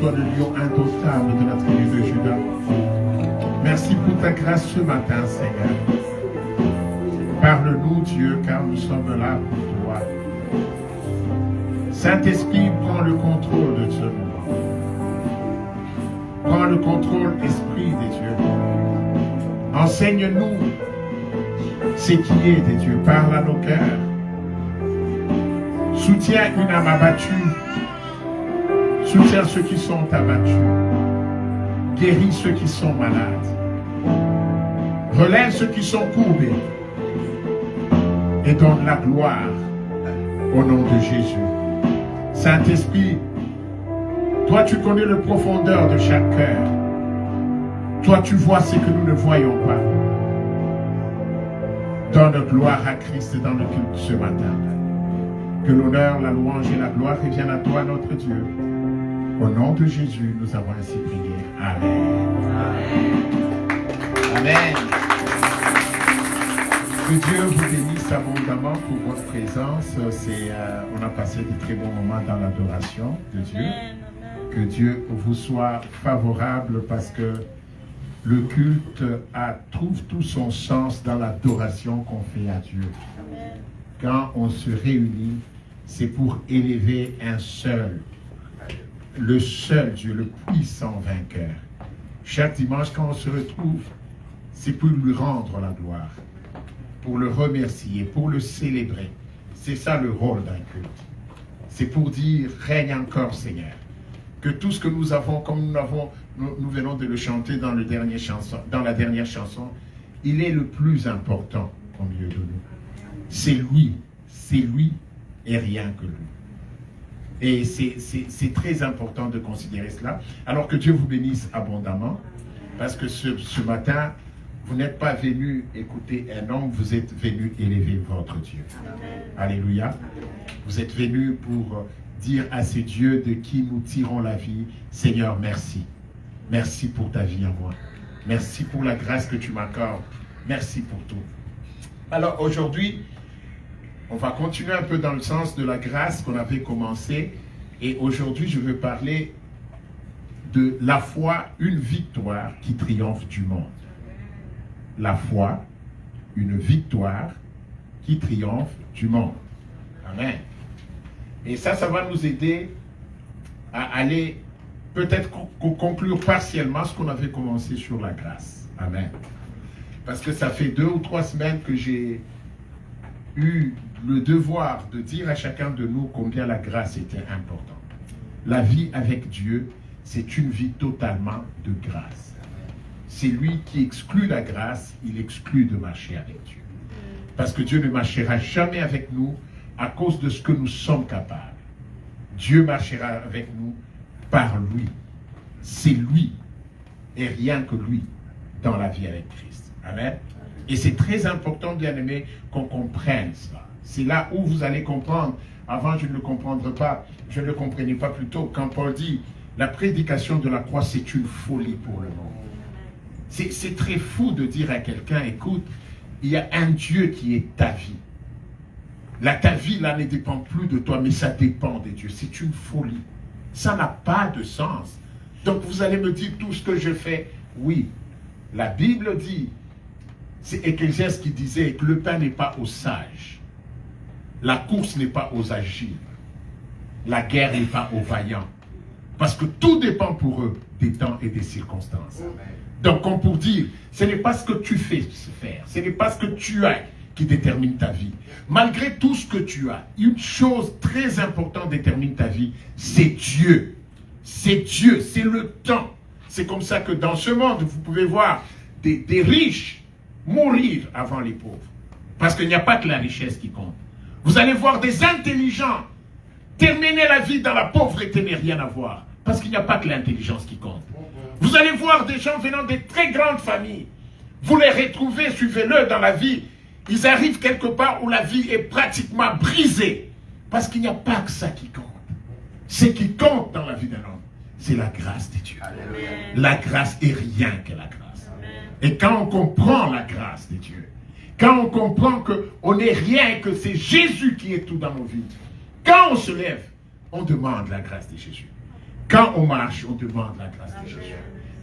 Toi le lion indomptable de la tribu de Juda. Merci pour ta grâce ce matin, Seigneur. Parle-nous, Dieu, car nous sommes là pour toi. Saint-Esprit, prends le contrôle de ce moment. Prends le contrôle, Esprit des dieux. Enseigne-nous ce qui est des dieux. Parle à nos cœurs. Soutiens une âme abattue. Soutiens ceux qui sont abattus. Guéris ceux qui sont malades. Relève ceux qui sont courbés. Et donne la gloire au nom de Jésus. Saint-Esprit, toi tu connais le profondeur de chaque cœur. Toi tu vois ce que nous ne voyons pas. Donne gloire à Christ dans le culte ce matin. Que l'honneur, la louange et la gloire reviennent à toi, notre Dieu. Au nom de Jésus, nous avons ainsi prié. Amen. Amen. Amen. Que Dieu vous bénisse abondamment pour votre présence. On a passé de très bons moments dans l'adoration de Dieu. Amen. Que Dieu vous soit favorable parce que le culte trouve tout son sens dans l'adoration qu'on fait à Dieu. Amen. Quand on se réunit, c'est pour élever un seul, le seul Dieu, le puissant vainqueur. Chaque dimanche, quand on se retrouve, c'est pour lui rendre la gloire, pour le remercier, pour le célébrer. C'est ça le rôle d'un culte. C'est pour dire, règne encore Seigneur. Que tout ce que nous avons, comme nous venons de le chanter dans la dernière chanson, il est le plus important au milieu de nous. C'est lui et rien que lui. Et c'est très important de considérer cela. Alors que Dieu vous bénisse abondamment, parce que ce matin, vous n'êtes pas venu écouter un homme, vous êtes venu élever votre Dieu. Alléluia. Vous êtes venu pour dire à ce Dieu de qui nous tirons la vie, Seigneur, merci. Merci pour ta vie en moi. Merci pour la grâce que tu m'accordes. Merci pour tout. Alors aujourd'hui, on va continuer un peu dans le sens de la grâce qu'on avait commencé. Et aujourd'hui, je veux parler de la foi, une victoire qui triomphe du monde. La foi, une victoire qui triomphe du monde. Amen. Et ça va nous aider à aller peut-être conclure partiellement ce qu'on avait commencé sur la grâce. Amen. Parce que ça fait 2 ou 3 semaines que j'ai eu le devoir de dire à chacun de nous combien la grâce était importante. La vie avec Dieu, c'est une vie totalement de grâce. C'est lui qui exclut la grâce, il exclut de marcher avec Dieu. Parce que Dieu ne marchera jamais avec nous à cause de ce que nous sommes capables. Dieu marchera avec nous par lui. C'est lui et rien que lui dans la vie avec Christ. Amen. Et c'est très important, bien aimé, qu'on comprenne cela. C'est là où vous allez comprendre. Avant, je ne le comprendrais pas. Je ne le comprenais pas plus tôt. Quand Paul dit, la prédication de la croix, c'est une folie pour le monde. C'est très fou de dire à quelqu'un, écoute, il y a un Dieu qui est ta vie. Là, ta vie, là, ne dépend plus de toi, mais ça dépend de Dieu. C'est une folie. Ça n'a pas de sens. Donc, vous allez me dire tout ce que je fais. Oui, la Bible dit, c'est Ecclésiaste qui disait que le pain n'est pas aux sages. La course n'est pas aux agiles. La guerre n'est pas aux vaillants. Parce que tout dépend pour eux des temps et des circonstances. Donc, comme pour dire, ce n'est pas ce que tu fais faire, ce n'est pas ce que tu as qui détermine ta vie. Malgré tout ce que tu as, une chose très importante détermine ta vie, c'est Dieu. C'est Dieu, c'est le temps. C'est comme ça que dans ce monde, vous pouvez voir des riches mourir avant les pauvres. Parce qu'il n'y a pas que la richesse qui compte. Vous allez voir des intelligents terminer la vie dans la pauvreté mais rien à voir. Parce qu'il n'y a pas que l'intelligence qui compte. Vous allez voir des gens venant de très grandes familles. Vous les retrouvez, suivez-le dans la vie. Ils arrivent quelque part où la vie est pratiquement brisée. Parce qu'il n'y a pas que ça qui compte. Ce qui compte dans la vie d'un homme, c'est la grâce de Dieu. Alléluia. La grâce est rien que la grâce. Amen. Et quand on comprend la grâce de Dieu, quand on comprend qu'on n'est rien, que c'est Jésus qui est tout dans nos vies, quand on se lève, on demande la grâce de Jésus. Quand on marche, on demande la grâce de Jésus.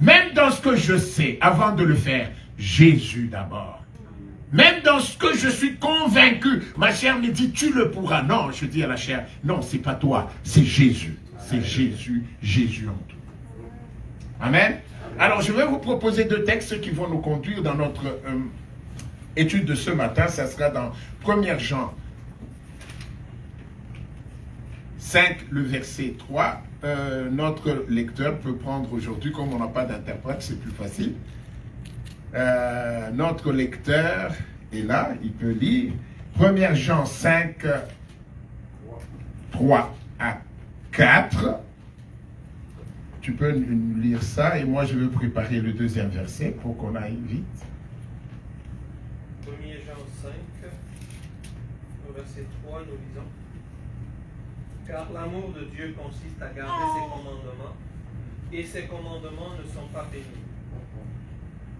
Même dans ce que je sais, avant de le faire, Jésus d'abord. Même dans ce que je suis convaincu, ma chair me dit, tu le pourras. Non, je dis à la chair, non, c'est pas toi, c'est Jésus. C'est Jésus, Jésus en tout. Amen. Alors, je vais vous proposer deux textes qui vont nous conduire dans notre étude de ce matin. Ça sera dans 1 Jean 5, le verset 3. Notre lecteur peut prendre aujourd'hui, comme on n'a pas d'interprète, c'est plus facile. Notre lecteur est là, il peut lire 1 Jean 5, 3 à 4. Tu peux lire ça et moi je vais préparer le deuxième verset pour qu'on aille vite. 1 Jean 5, au verset 3, nous lisons. Car l'amour de Dieu consiste à garder ses commandements, et ses commandements ne sont pas pénibles.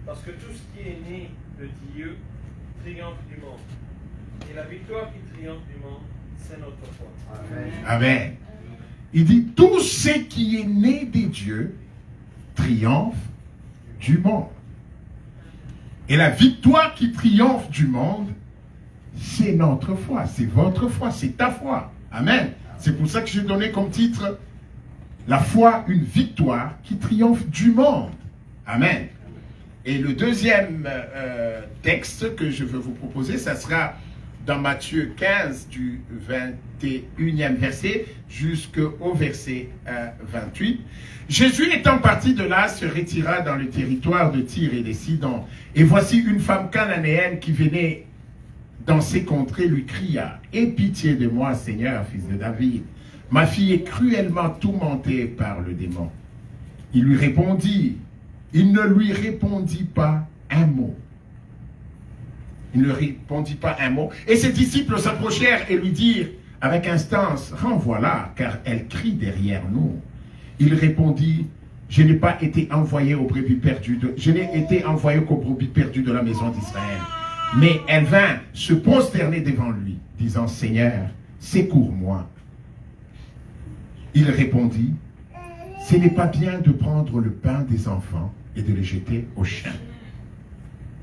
Parce que tout ce qui est né de Dieu triomphe du monde. Et la victoire qui triomphe du monde, c'est notre foi. Amen. Amen. Il dit, tout ce qui est né de Dieu triomphe du monde. Et la victoire qui triomphe du monde, c'est notre foi, c'est votre foi, c'est ta foi. Amen. C'est pour ça que j'ai donné comme titre, la foi, une victoire qui triomphe du monde. Amen. Et le deuxième texte que je veux vous proposer, ça sera dans Matthieu 15, du 21e verset jusqu'au verset 28. Jésus étant parti de là, se retira dans le territoire de Tyr et de Sidon. Et voici une femme cananéenne qui venait dans ces contrées lui cria, « Aie pitié de moi, Seigneur, fils de David. Ma fille est cruellement tourmentée par le démon. » Il lui répondit, il ne lui répondit pas un mot. Il ne répondit pas un mot. Et ses disciples s'approchèrent et lui dirent avec instance, « Renvoie-la, car elle crie derrière nous. » Il répondit, « Je n'ai pas été envoyé aux brebis perdues je n'ai été envoyé qu'aux brebis perdues de la maison d'Israël. » Mais elle vint se prosterner devant lui, disant, « Seigneur, secours-moi. » Il répondit, « Ce n'est pas bien de prendre le pain des enfants et de le jeter aux chiens. »«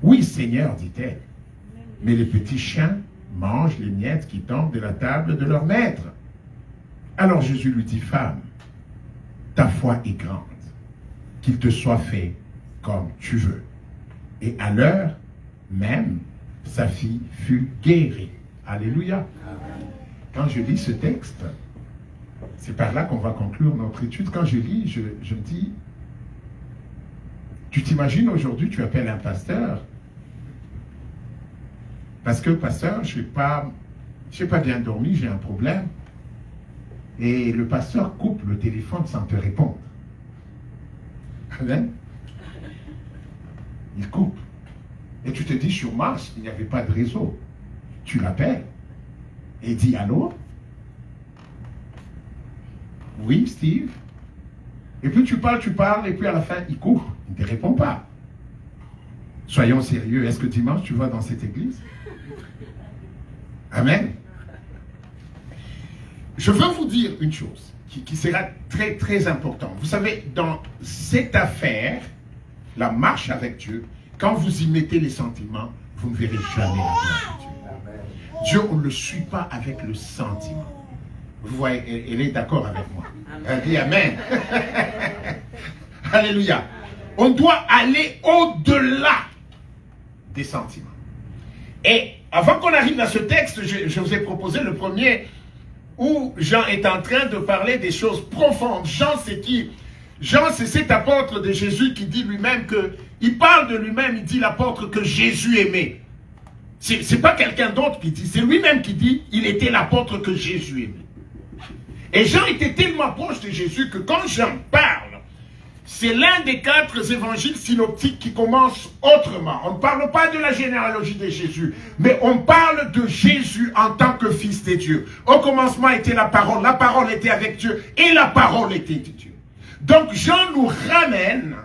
Oui, Seigneur, dit-elle, mais les petits chiens mangent les miettes qui tombent de la table de leur maître. » Alors Jésus lui dit, « Femme, ta foi est grande, qu'il te soit fait comme tu veux. » Et à l'heure même, sa fille fut guérie. Alléluia. Quand je lis ce texte, c'est par là qu'on va conclure notre étude. Quand je lis, je me dis, tu t'imagines aujourd'hui, tu appelles un pasteur, parce que pasteur, je n'ai pas bien dormi, j'ai un problème. Et le pasteur coupe le téléphone sans te répondre. Amen. Il coupe. Et tu te dis, sur Mars, il n'y avait pas de réseau. Tu l'appelles et dis, allô? Oui, Steve? Et puis tu parles, et puis à la fin, il coupe. Il ne te répond pas. Soyons sérieux. Est-ce que dimanche, tu vas dans cette église? Amen. Je veux vous dire une chose qui sera très, très importante. Vous savez, dans cette affaire, la marche avec Dieu, quand vous y mettez les sentiments, vous ne verrez jamais la gloire de Dieu. Dieu, on ne le suit pas avec le sentiment. Vous voyez, elle est d'accord avec moi. Elle dit Amen. Alléluia. On doit aller au-delà des sentiments. Et avant qu'on arrive à ce texte, je vous ai proposé le premier où Jean est en train de parler des choses profondes. Jean, c'est qui? Jean, c'est cet apôtre de Jésus qui dit lui-même que, il parle de lui-même, il dit l'apôtre que Jésus aimait. C'est pas quelqu'un d'autre qui dit, c'est lui-même qui dit, il était l'apôtre que Jésus aimait. Et Jean était tellement proche de Jésus que quand Jean parle, c'est l'un des 4 évangiles synoptiques qui commence autrement. On ne parle pas de la généalogie de Jésus, mais on parle de Jésus en tant que fils de Dieu. Au commencement était la parole était avec Dieu, et la parole était de Dieu. Donc Jean nous ramène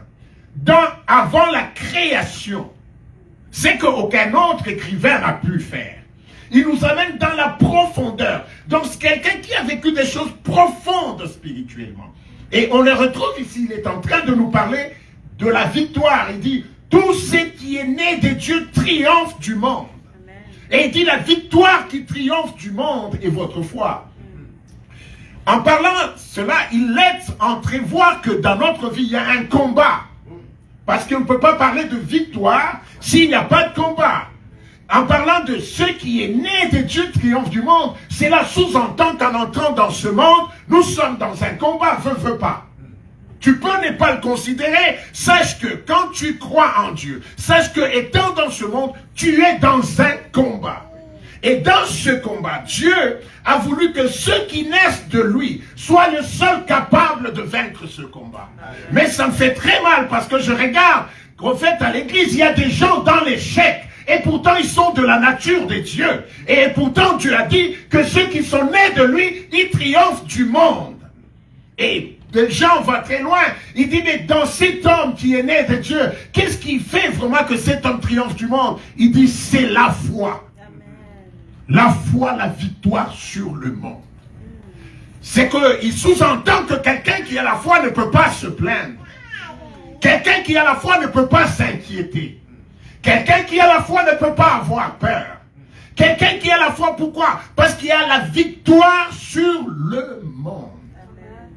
avant la création, c'est qu'aucun autre écrivain n'a pu faire. Il nous amène dans la profondeur. Donc c'est quelqu'un qui a vécu des choses profondes spirituellement. Et on le retrouve ici, il est en train de nous parler de la victoire. Il dit, tout ce qui est né de Dieu triomphe du monde. Amen. Et il dit, la victoire qui triomphe du monde est votre foi. En parlant cela, il laisse entrevoir que dans notre vie, il y a un combat. Parce qu'on ne peut pas parler de victoire s'il n'y a pas de combat. En parlant de ce qui est né de Dieu triomphe du monde, cela sous-entend qu'en entrant dans ce monde, nous sommes dans un combat, veux pas. Tu peux ne pas le considérer. Sache que quand tu crois en Dieu, sache que étant dans ce monde, tu es dans un combat. Et dans ce combat, Dieu a voulu que ceux qui naissent de lui soient le seul capable de vaincre ce combat. Mais ça me fait très mal parce que je regarde qu'en fait à l'église, il y a des gens dans l'échec. Et pourtant, ils sont de la nature de Dieu. Et pourtant, Dieu a dit que ceux qui sont nés de lui, ils triomphent du monde. Et Jean va très loin. Il dit, mais dans cet homme qui est né de Dieu, qu'est-ce qui fait vraiment que cet homme triomphe du monde? Il dit, c'est la foi. Amen. La foi, la victoire sur le monde. C'est qu'il sous-entend que quelqu'un qui a la foi ne peut pas se plaindre. Quelqu'un qui a la foi ne peut pas s'inquiéter. Quelqu'un qui a la foi ne peut pas avoir peur. Quelqu'un qui a la foi, pourquoi? Parce qu'il y a la victoire sur le monde. Amen.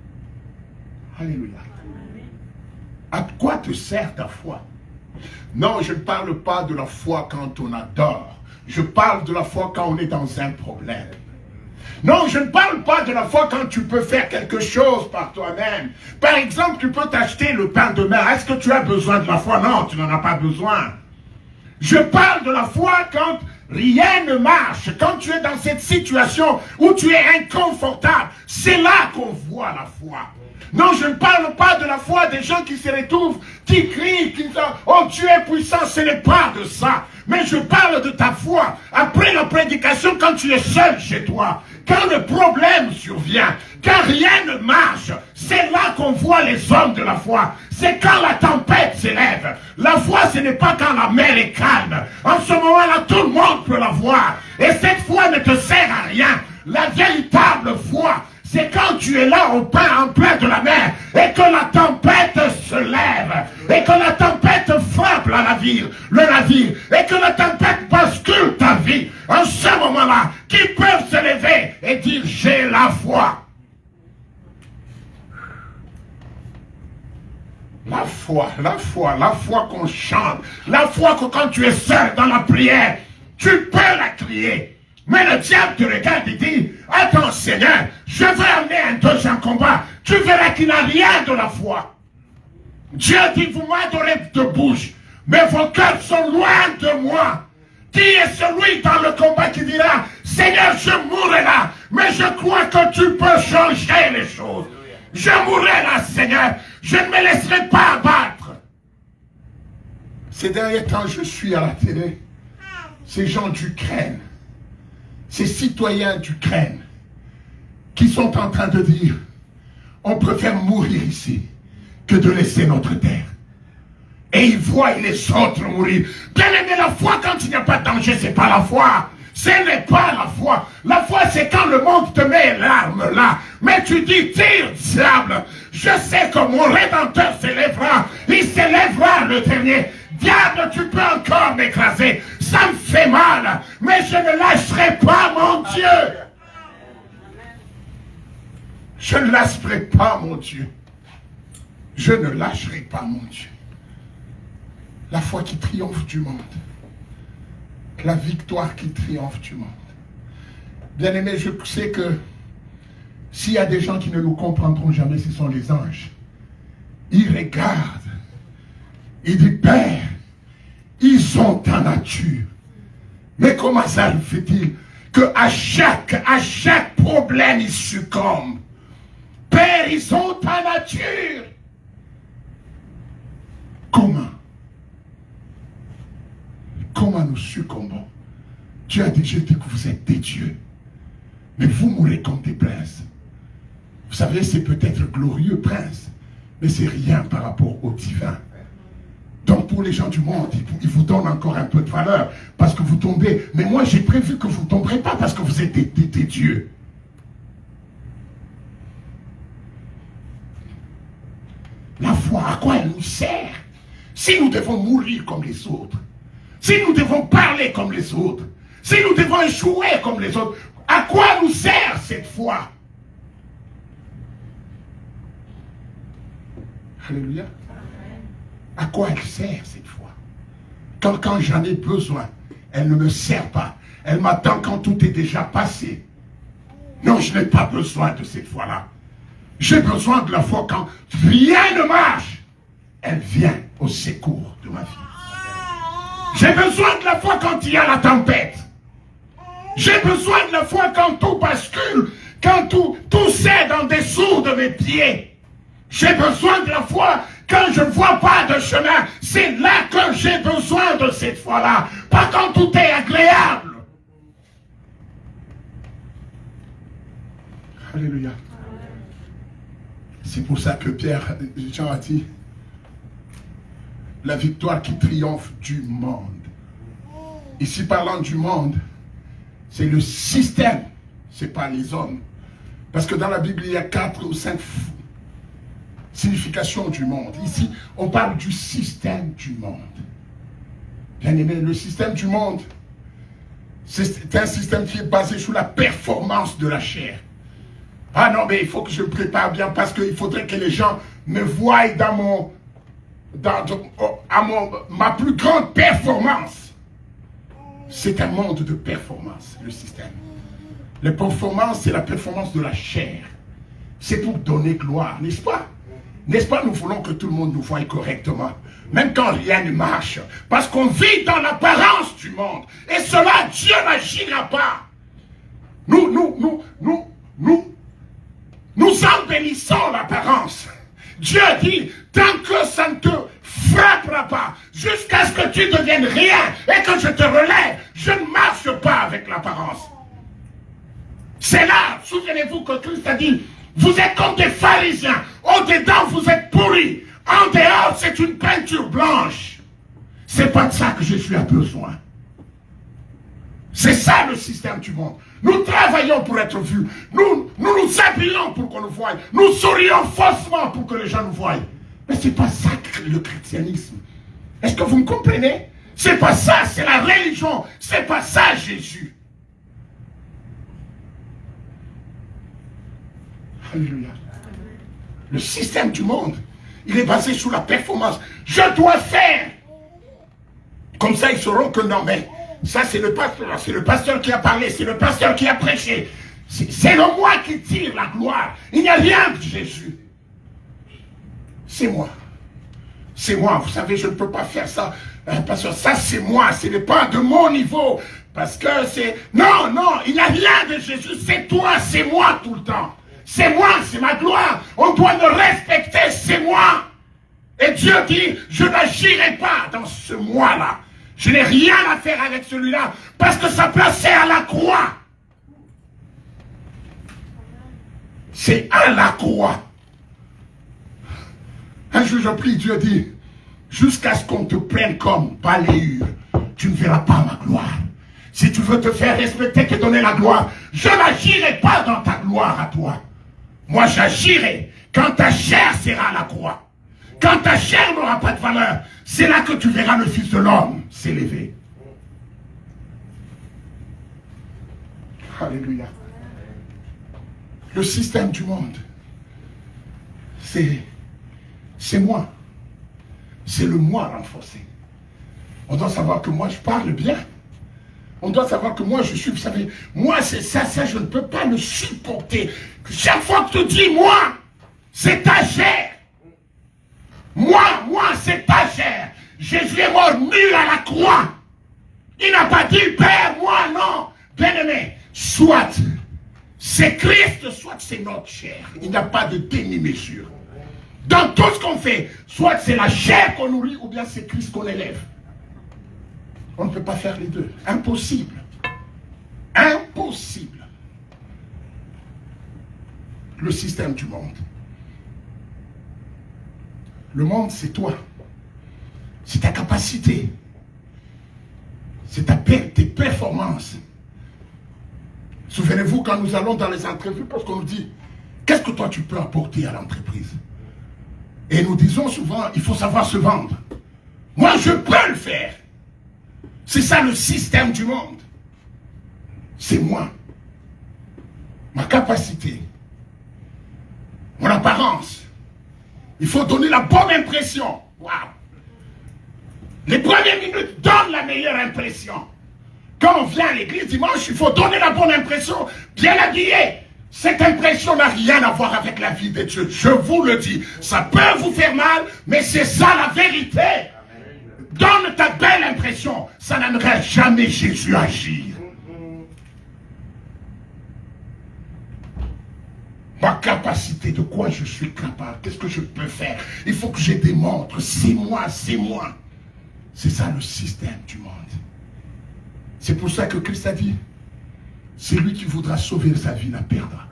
Alléluia. Amen. À quoi te sert ta foi? Non, je ne parle pas de la foi quand on adore. Je parle de la foi quand on est dans un problème. Non, je ne parle pas de la foi quand tu peux faire quelque chose par toi-même. Par exemple, tu peux t'acheter le pain de mer. Est-ce que tu as besoin de la foi? Non, tu n'en as pas besoin. Je parle de la foi quand rien ne marche, quand tu es dans cette situation où tu es inconfortable. C'est là qu'on voit la foi. Non, je ne parle pas de la foi des gens qui se retrouvent, qui crient, qui disent « Oh, Dieu est puissant », ce n'est pas de ça. Mais je parle de ta foi après la prédication quand tu es seul chez toi. Quand le problème survient, quand rien ne marche, c'est là qu'on voit les hommes de la foi. C'est quand la tempête s'élève. La foi, ce n'est pas quand la mer est calme. En ce moment-là, tout le monde peut la voir. Et cette foi ne te sert à rien. La véritable foi, c'est quand tu es là en plein de la mer et que la tempête se lève et que la tempête frappe le navire et que la tempête bascule ta vie. En ce moment-là, qui peuvent se lever et dire j'ai la foi. La foi qu'on chante, la foi que quand tu es seul dans la prière, tu peux la crier. Mais le diable te regarde et dit, attends Seigneur, je vais amener un deuxième combat. Tu verras qu'il n'a rien de la foi. Dieu dit, vous m'adorez de bouche, mais vos cœurs sont loin de moi. Qui est celui dans le combat qui dira, Seigneur, je mourrai là, mais je crois que tu peux changer les choses. Je mourrai là, Seigneur, je ne me laisserai pas abattre. Ces derniers temps, je suis à la télé. Ces gens d'Ukraine, ces citoyens d'Ukraine qui sont en train de dire on préfère mourir ici que de laisser notre terre. Et ils voient les autres mourir. Bien aimé, la foi quand il n'y a pas de danger, c'est pas la foi. Ce n'est pas la foi. La foi, c'est quand le monde te met l'arme là. Mais tu dis, tire, diable. Je sais que mon Rédempteur s'élèvera. Il s'élèvera le dernier. Diable, tu peux encore m'écraser. Ça me fait mal. Mais je ne lâcherai pas mon Dieu. Je ne lâcherai pas, mon Dieu. Je ne lâcherai pas, mon Dieu. La foi qui triomphe du monde. La victoire qui triomphe du monde. Bien-aimés, je sais que s'il y a des gens qui ne nous comprendront jamais, ce sont les anges. Ils regardent. Ils disent, Père, ils ont ta nature. Mais comment ça fait-il qu'à chaque problème, ils succombent? Père, ils ont ta nature. Comment? Comment nous succombons? Dieu a dit, je dis que vous êtes des dieux. Mais vous mourrez comme des princes. Vous savez, c'est peut-être glorieux, prince, mais c'est rien par rapport au divin. Donc pour les gens du monde, ils vous donnent encore un peu de valeur parce que vous tombez. Mais moi, j'ai prévu que vous ne tomberez pas parce que vous êtes des dieux. La foi, à quoi elle nous sert? Si nous devons mourir comme les autres, si nous devons parler comme les autres, si nous devons échouer comme les autres, à quoi nous sert cette foi? Alléluia. À quoi elle sert cette foi? Quand j'en ai besoin, elle ne me sert pas. Elle m'attend quand tout est déjà passé. Non, je n'ai pas besoin de cette foi-là. J'ai besoin de la foi quand rien ne marche. Elle vient au secours de ma vie. J'ai besoin de la foi quand il y a la tempête. J'ai besoin de la foi quand tout bascule, quand tout cède en dessous de mes pieds. J'ai besoin de la foi quand je ne vois pas de chemin. C'est là que j'ai besoin de cette foi-là. Pas quand tout est agréable. Alléluia. C'est pour ça que Jean a dit, la victoire qui triomphe du monde. Ici, parlant du monde, c'est le système, ce n'est pas les hommes. Parce que dans la Bible, il y a 4 ou 5 significations du monde. Ici, on parle du système du monde. Bien aimé, le système du monde, c'est un système qui est basé sur la performance de la chair. Ah non, mais il faut que je me prépare bien parce qu'il faudrait que les gens me voient dans ma plus grande performance. C'est un monde de performance, le système. La performance, c'est la performance de la chair. C'est pour donner gloire, n'est-ce pas? N'est-ce pas, nous voulons que tout le monde nous voie correctement. Même quand rien ne marche. Parce qu'on vit dans l'apparence du monde. Et cela, Dieu n'agira pas. Nous embellissons l'apparence. Dieu dit, tant que ça ne te frappera pas, jusqu'à ce que tu deviennes rien et que je te relève, je ne marche pas avec l'apparence. C'est là, souvenez-vous que Christ a dit, vous êtes comme des pharisiens, au-dedans vous êtes pourris, en dehors c'est une peinture blanche. C'est pas de ça que Jésus a besoin. C'est ça le système du monde. Nous travaillons pour être vus. Nous nous habillons pour qu'on nous voie. Nous sourions faussement pour que les gens nous voient. Mais c'est pas ça le christianisme. Est-ce que vous me comprenez? C'est pas ça, c'est la religion. C'est pas ça Jésus. Alléluia. Le système du monde, il est basé sur la performance. Je dois faire. Comme ça, ils sauront que non, mais ça, c'est le pasteur qui a parlé, c'est le pasteur qui a prêché. C'est le moi qui tire la gloire. Il n'y a rien de Jésus. C'est moi. C'est moi. Vous savez, je ne peux pas faire ça. Parce que ça, c'est moi. Ce n'est pas de mon niveau. Parce que c'est... Non, il n'y a rien de Jésus. C'est toi, c'est moi tout le temps. C'est moi, c'est ma gloire. On doit me respecter, c'est moi. Et Dieu dit, je n'agirai pas dans ce moi-là. Je n'ai rien à faire avec celui-là parce que sa place c'est à la croix. C'est à la croix. Un jour je prie, Dieu dit, jusqu'à ce qu'on te prenne comme balayure, tu ne verras pas ma gloire. Si tu veux te faire respecter, te donner la gloire, je n'agirai pas dans ta gloire à toi. Moi j'agirai quand ta chair sera à la croix. Quand ta chair n'aura pas de valeur, c'est là que tu verras le Fils de l'homme s'élever. Alléluia. Le système du monde, c'est moi. C'est le moi renforcé. On doit savoir que moi, je parle bien. On doit savoir que moi, je suis, vous savez, moi, c'est ça, je ne peux pas le supporter. Chaque fois que tu dis moi, c'est ta chair. Moi, c'est ta chair. Jésus est mort nu à la croix. Il n'a pas dit, Père, moi, non. Bien-aimé, soit c'est Christ, soit c'est notre chair. Il n'y a pas de demi-mesure. Dans tout ce qu'on fait, soit c'est la chair qu'on nourrit, ou bien c'est Christ qu'on élève. On ne peut pas faire les deux. Impossible. Impossible. Le système du monde. Le monde, c'est toi. C'est ta capacité. C'est tes performances. Souvenez-vous quand nous allons dans les entreprises, parce qu'on nous dit, qu'est-ce que toi tu peux apporter à l'entreprise? Et nous disons souvent, il faut savoir se vendre. Moi, je peux le faire. C'est ça le système du monde. C'est moi. Ma capacité. Mon apparence. Il faut donner la bonne impression. Waouh. Les premières minutes donnent la meilleure impression. Quand on vient à l'église dimanche, il faut donner la bonne impression, bien habillé. Cette impression n'a rien à voir avec la vie de Dieu. Je vous le dis. Ça peut vous faire mal, mais c'est ça la vérité. Donne ta belle impression. Ça n'amènera jamais Jésus agir. Ma capacité, de quoi je suis capable, qu'est-ce que je peux faire? Il faut que je démontre. C'est moi, c'est moi. C'est ça le système du monde. C'est pour ça que Christ a dit, c'est lui qui voudra sauver sa vie la perdra.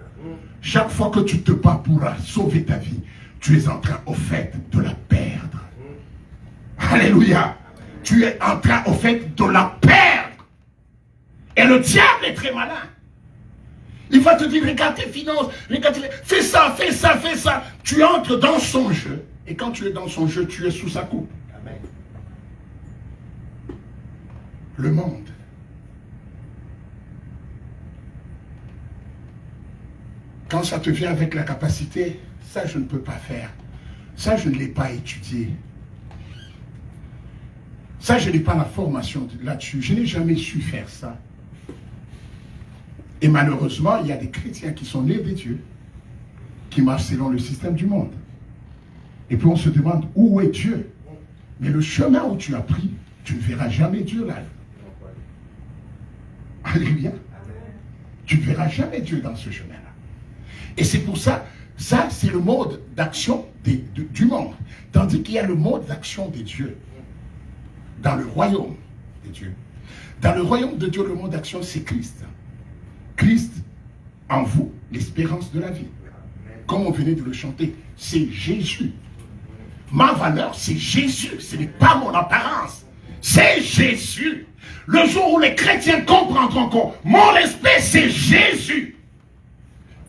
Chaque fois que tu te bats pour sauver ta vie, tu es en train au fait de la perdre. Alléluia. Tu es en train au fait de la perdre. Et le diable est très malin. Il va te dire, regarde tes finances, regarde fais ça, fais ça, fais ça. Tu entres dans son jeu. Et quand tu es dans son jeu, tu es sous sa coupe. Amen. Le monde. Quand ça te vient avec la capacité, ça je ne peux pas faire. Ça je ne l'ai pas étudié. Ça je n'ai pas la formation là-dessus. Je n'ai jamais su faire ça. Et malheureusement, il y a des chrétiens qui sont nés des dieux, qui marchent selon le système du monde. Et puis on se demande où est Dieu. Mais le chemin où tu as pris, tu ne verras jamais Dieu là. Alléluia. Tu ne verras jamais Dieu dans ce chemin-là. Et c'est pour ça, ça c'est le mode d'action du monde. Tandis qu'il y a le mode d'action des dieux. Dans le royaume de Dieu. Dans le royaume de Dieu, le mode d'action c'est Christ. Christ en vous, l'espérance de la vie. Comme on venait de le chanter, c'est Jésus. Ma valeur, c'est Jésus. Ce n'est pas mon apparence. C'est Jésus. Le jour où les chrétiens comprendront que mon espèce, c'est Jésus.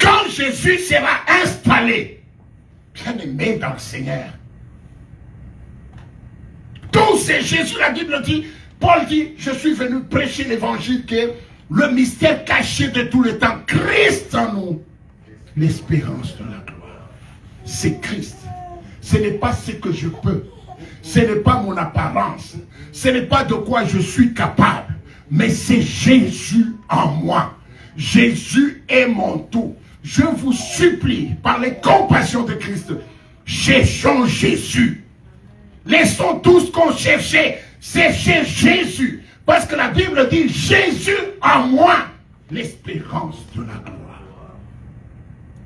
Quand Jésus sera installé, bien aimé dans le Seigneur, tout c'est Jésus, la Bible dit, Paul dit, je suis venu prêcher l'évangile qui est le mystère caché de tout le temps. Christ en nous, l'espérance de la gloire. C'est Christ. Ce n'est pas ce que je peux. Ce n'est pas mon apparence. Ce n'est pas de quoi je suis capable. Mais c'est Jésus en moi. Jésus est mon tout. Je vous supplie, par les compassions de Christ, cherchons Jésus. Laissons tout ce qu'on cherchait, c'est chez Jésus. Parce que la Bible dit, Jésus en moi, l'espérance de la gloire.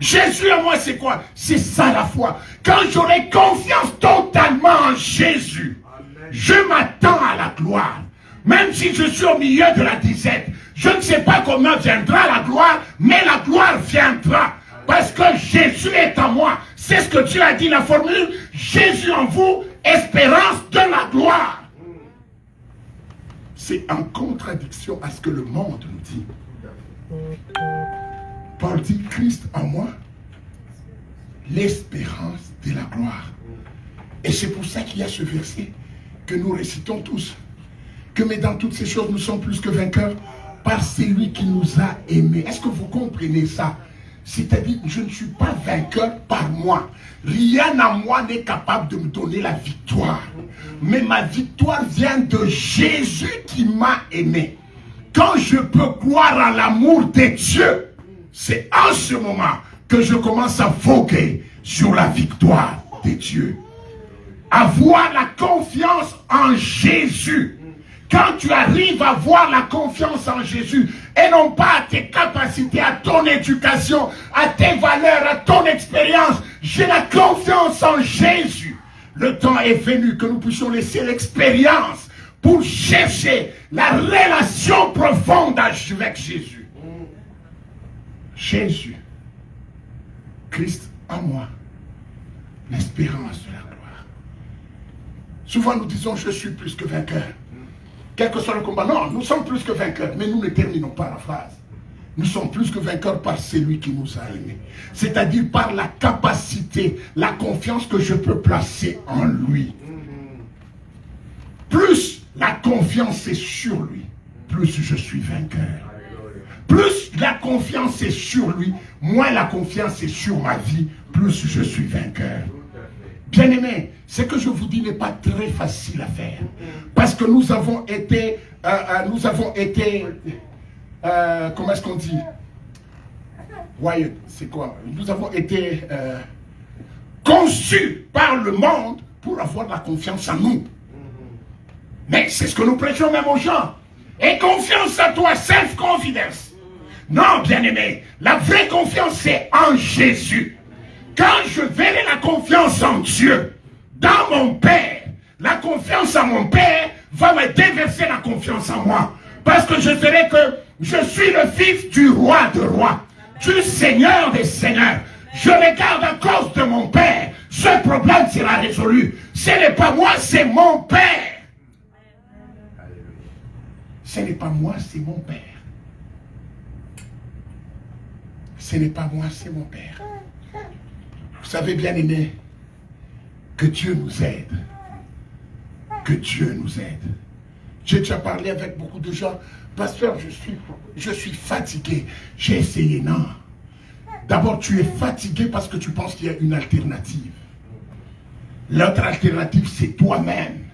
Jésus en moi, c'est quoi? C'est ça la foi. Quand j'aurai confiance totalement en Jésus, je m'attends à la gloire. Même si je suis au milieu de la disette, je ne sais pas comment viendra la gloire, mais la gloire viendra. Parce que Jésus est en moi. C'est ce que Dieu a dit, la formule, Jésus en vous, espérance de la gloire. C'est en contradiction à ce que le monde nous dit. Paul dit, Christ en moi, l'espérance de la gloire. Et c'est pour ça qu'il y a ce verset que nous récitons tous. Que mais dans toutes ces choses, nous sommes plus que vainqueurs par celui qui nous a aimés. Est-ce que vous comprenez ça? C'est-à-dire, je ne suis pas vainqueur par moi. Rien à moi n'est capable de me donner la victoire. Mais ma victoire vient de Jésus qui m'a aimé. Quand je peux croire à l'amour de Dieu, c'est en ce moment que je commence à voguer sur la victoire de Dieu. Avoir la confiance en Jésus. Quand tu arrives à avoir la confiance en Jésus et non pas à tes capacités, à ton éducation, à tes valeurs, à ton expérience, j'ai la confiance en Jésus. Le temps est venu que nous puissions laisser l'expérience pour chercher la relation profonde avec Jésus. Jésus, Christ en moi, l'espérance de la gloire. Souvent nous disons, je suis plus que vainqueur. Quel que soit le combat, non, nous sommes plus que vainqueurs, mais nous ne terminons pas la phrase. Nous sommes plus que vainqueurs par celui qui nous a aimés. C'est-à-dire par la capacité, la confiance que je peux placer en lui. Plus la confiance est sur lui, plus je suis vainqueur. Plus la confiance est sur lui, moins la confiance est sur ma vie, plus je suis vainqueur. Bien-aimés, ce que je vous dis n'est pas très facile à faire. Parce que nous avons été, comment est-ce qu'on dit? Ouais, c'est quoi? Nous avons été conçus par le monde pour avoir de la confiance en nous. Mais c'est ce que nous prêchons même aux gens. Et confiance à toi, self-confidence. Non, bien-aimé, la vraie confiance, c'est en Jésus. Quand je verrai la confiance en Dieu, dans mon Père, la confiance en mon Père va me déverser la confiance en moi. Parce que je verrai que je suis le fils du roi de rois, du Seigneur des seigneurs. Je regarde à cause de mon Père. Ce problème sera résolu. Ce n'est pas moi, c'est mon Père. Ce n'est pas moi, c'est mon Père. Ce n'est pas moi, c'est mon Père. Vous savez, bien aimé, que Dieu nous aide. Que Dieu nous aide. J'ai déjà parlé avec beaucoup de gens. Pasteur, je suis fatigué. J'ai essayé, non. D'abord, tu es fatigué parce que tu penses qu'il y a une alternative. L'autre alternative, c'est toi-même.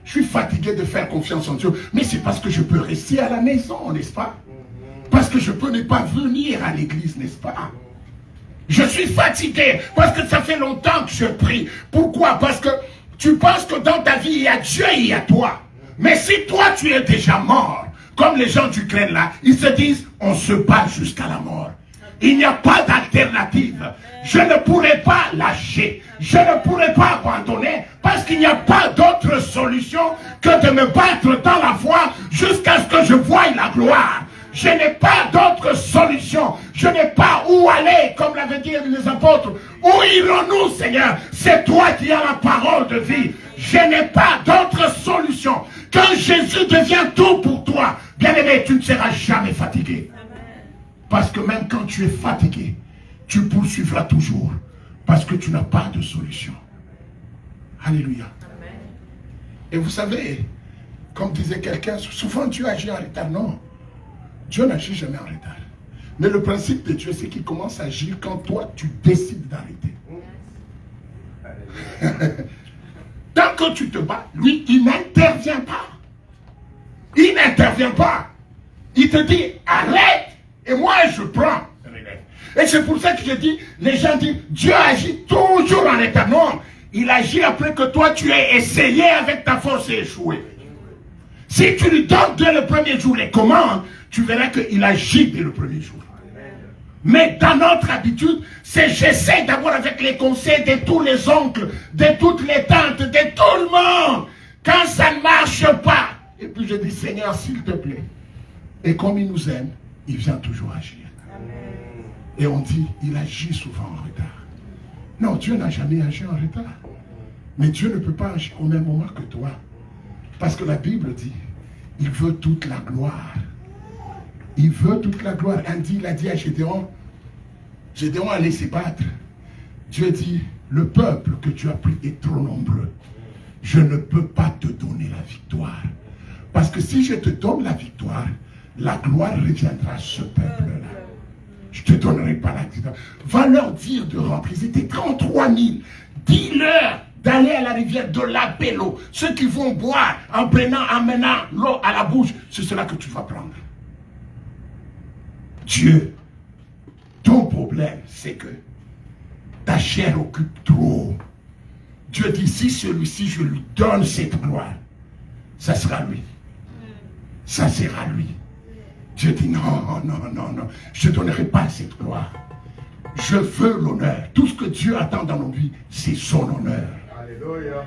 Je suis fatigué de faire confiance en Dieu. Mais c'est parce que je peux rester à la maison, n'est-ce pas? Parce que je peux ne pas venir à l'église, n'est-ce pas? Je suis fatigué parce que ça fait longtemps que je prie. Pourquoi? Parce que tu penses que dans ta vie, il y a Dieu et il y a toi. Mais si toi, tu es déjà mort, comme les gens d'Ukraine là, ils se disent, on se bat jusqu'à la mort. Il n'y a pas d'alternative. Je ne pourrai pas lâcher. Je ne pourrai pas abandonner parce qu'il n'y a pas d'autre solution que de me battre dans la foi jusqu'à ce que je voie la gloire. Je n'ai pas d'autre solution. Je n'ai pas où aller, comme l'avaient dit les apôtres. Où irons-nous, Seigneur? C'est toi qui as la parole de vie. Je n'ai pas d'autre solution. Quand Jésus devient tout pour toi, bien-aimé, tu ne seras jamais fatigué. Parce que même quand tu es fatigué, tu poursuivras toujours. Parce que tu n'as pas de solution. Alléluia. Amen. Et vous savez, comme disait quelqu'un, souvent Dieu agit en retard. Non. Dieu n'agit jamais en retard. Mais le principe de Dieu, c'est qu'il commence à agir quand toi, tu décides d'arrêter. Tant que tu te bats, lui, il n'intervient pas. Il n'intervient pas. Il te dit, arrête. Et moi, je prends. Et c'est pour ça que je dis, les gens disent, Dieu agit toujours en retard. Non, il agit après que toi, tu aies essayé avec ta force et échoué. Si tu lui donnes dès le premier jour les commandes, tu verras qu'il agit dès le premier jour. Mais dans notre habitude, c'est j'essaie d'abord avec les conseils de tous les oncles, de toutes les tantes, de tout le monde. Quand ça ne marche pas, et puis je dis, Seigneur, s'il te plaît. Et comme il nous aime, il vient toujours agir. Amen. Et on dit, il agit souvent en retard. Non, Dieu n'a jamais agi en retard. Mais Dieu ne peut pas agir au même moment que toi. Parce que la Bible dit, il veut toute la gloire. Il veut toute la gloire. Il a dit à Gédéon, Gédéon allait se battre. Dieu dit, le peuple que tu as pris est trop nombreux. Je ne peux pas te donner la victoire. Parce que si je te donne la victoire, la gloire reviendra à ce peuple-là. je ne te donnerai pas la guitare. Va leur dire de rentrer. Ils étaient 33 000. Dis-leur d'aller à la rivière de l'Abello. Ceux qui vont boire en amenant l'eau à la bouche, c'est cela que tu vas prendre. Dieu, ton problème, c'est que ta chair occupe trop. Dieu dit, si celui-ci, je lui donne cette gloire, ça sera lui. Ça sera lui. Dieu dit, non, non, non, non, je ne donnerai pas cette gloire. Je veux l'honneur. Tout ce que Dieu attend dans nos vies, c'est son honneur. Alléluia.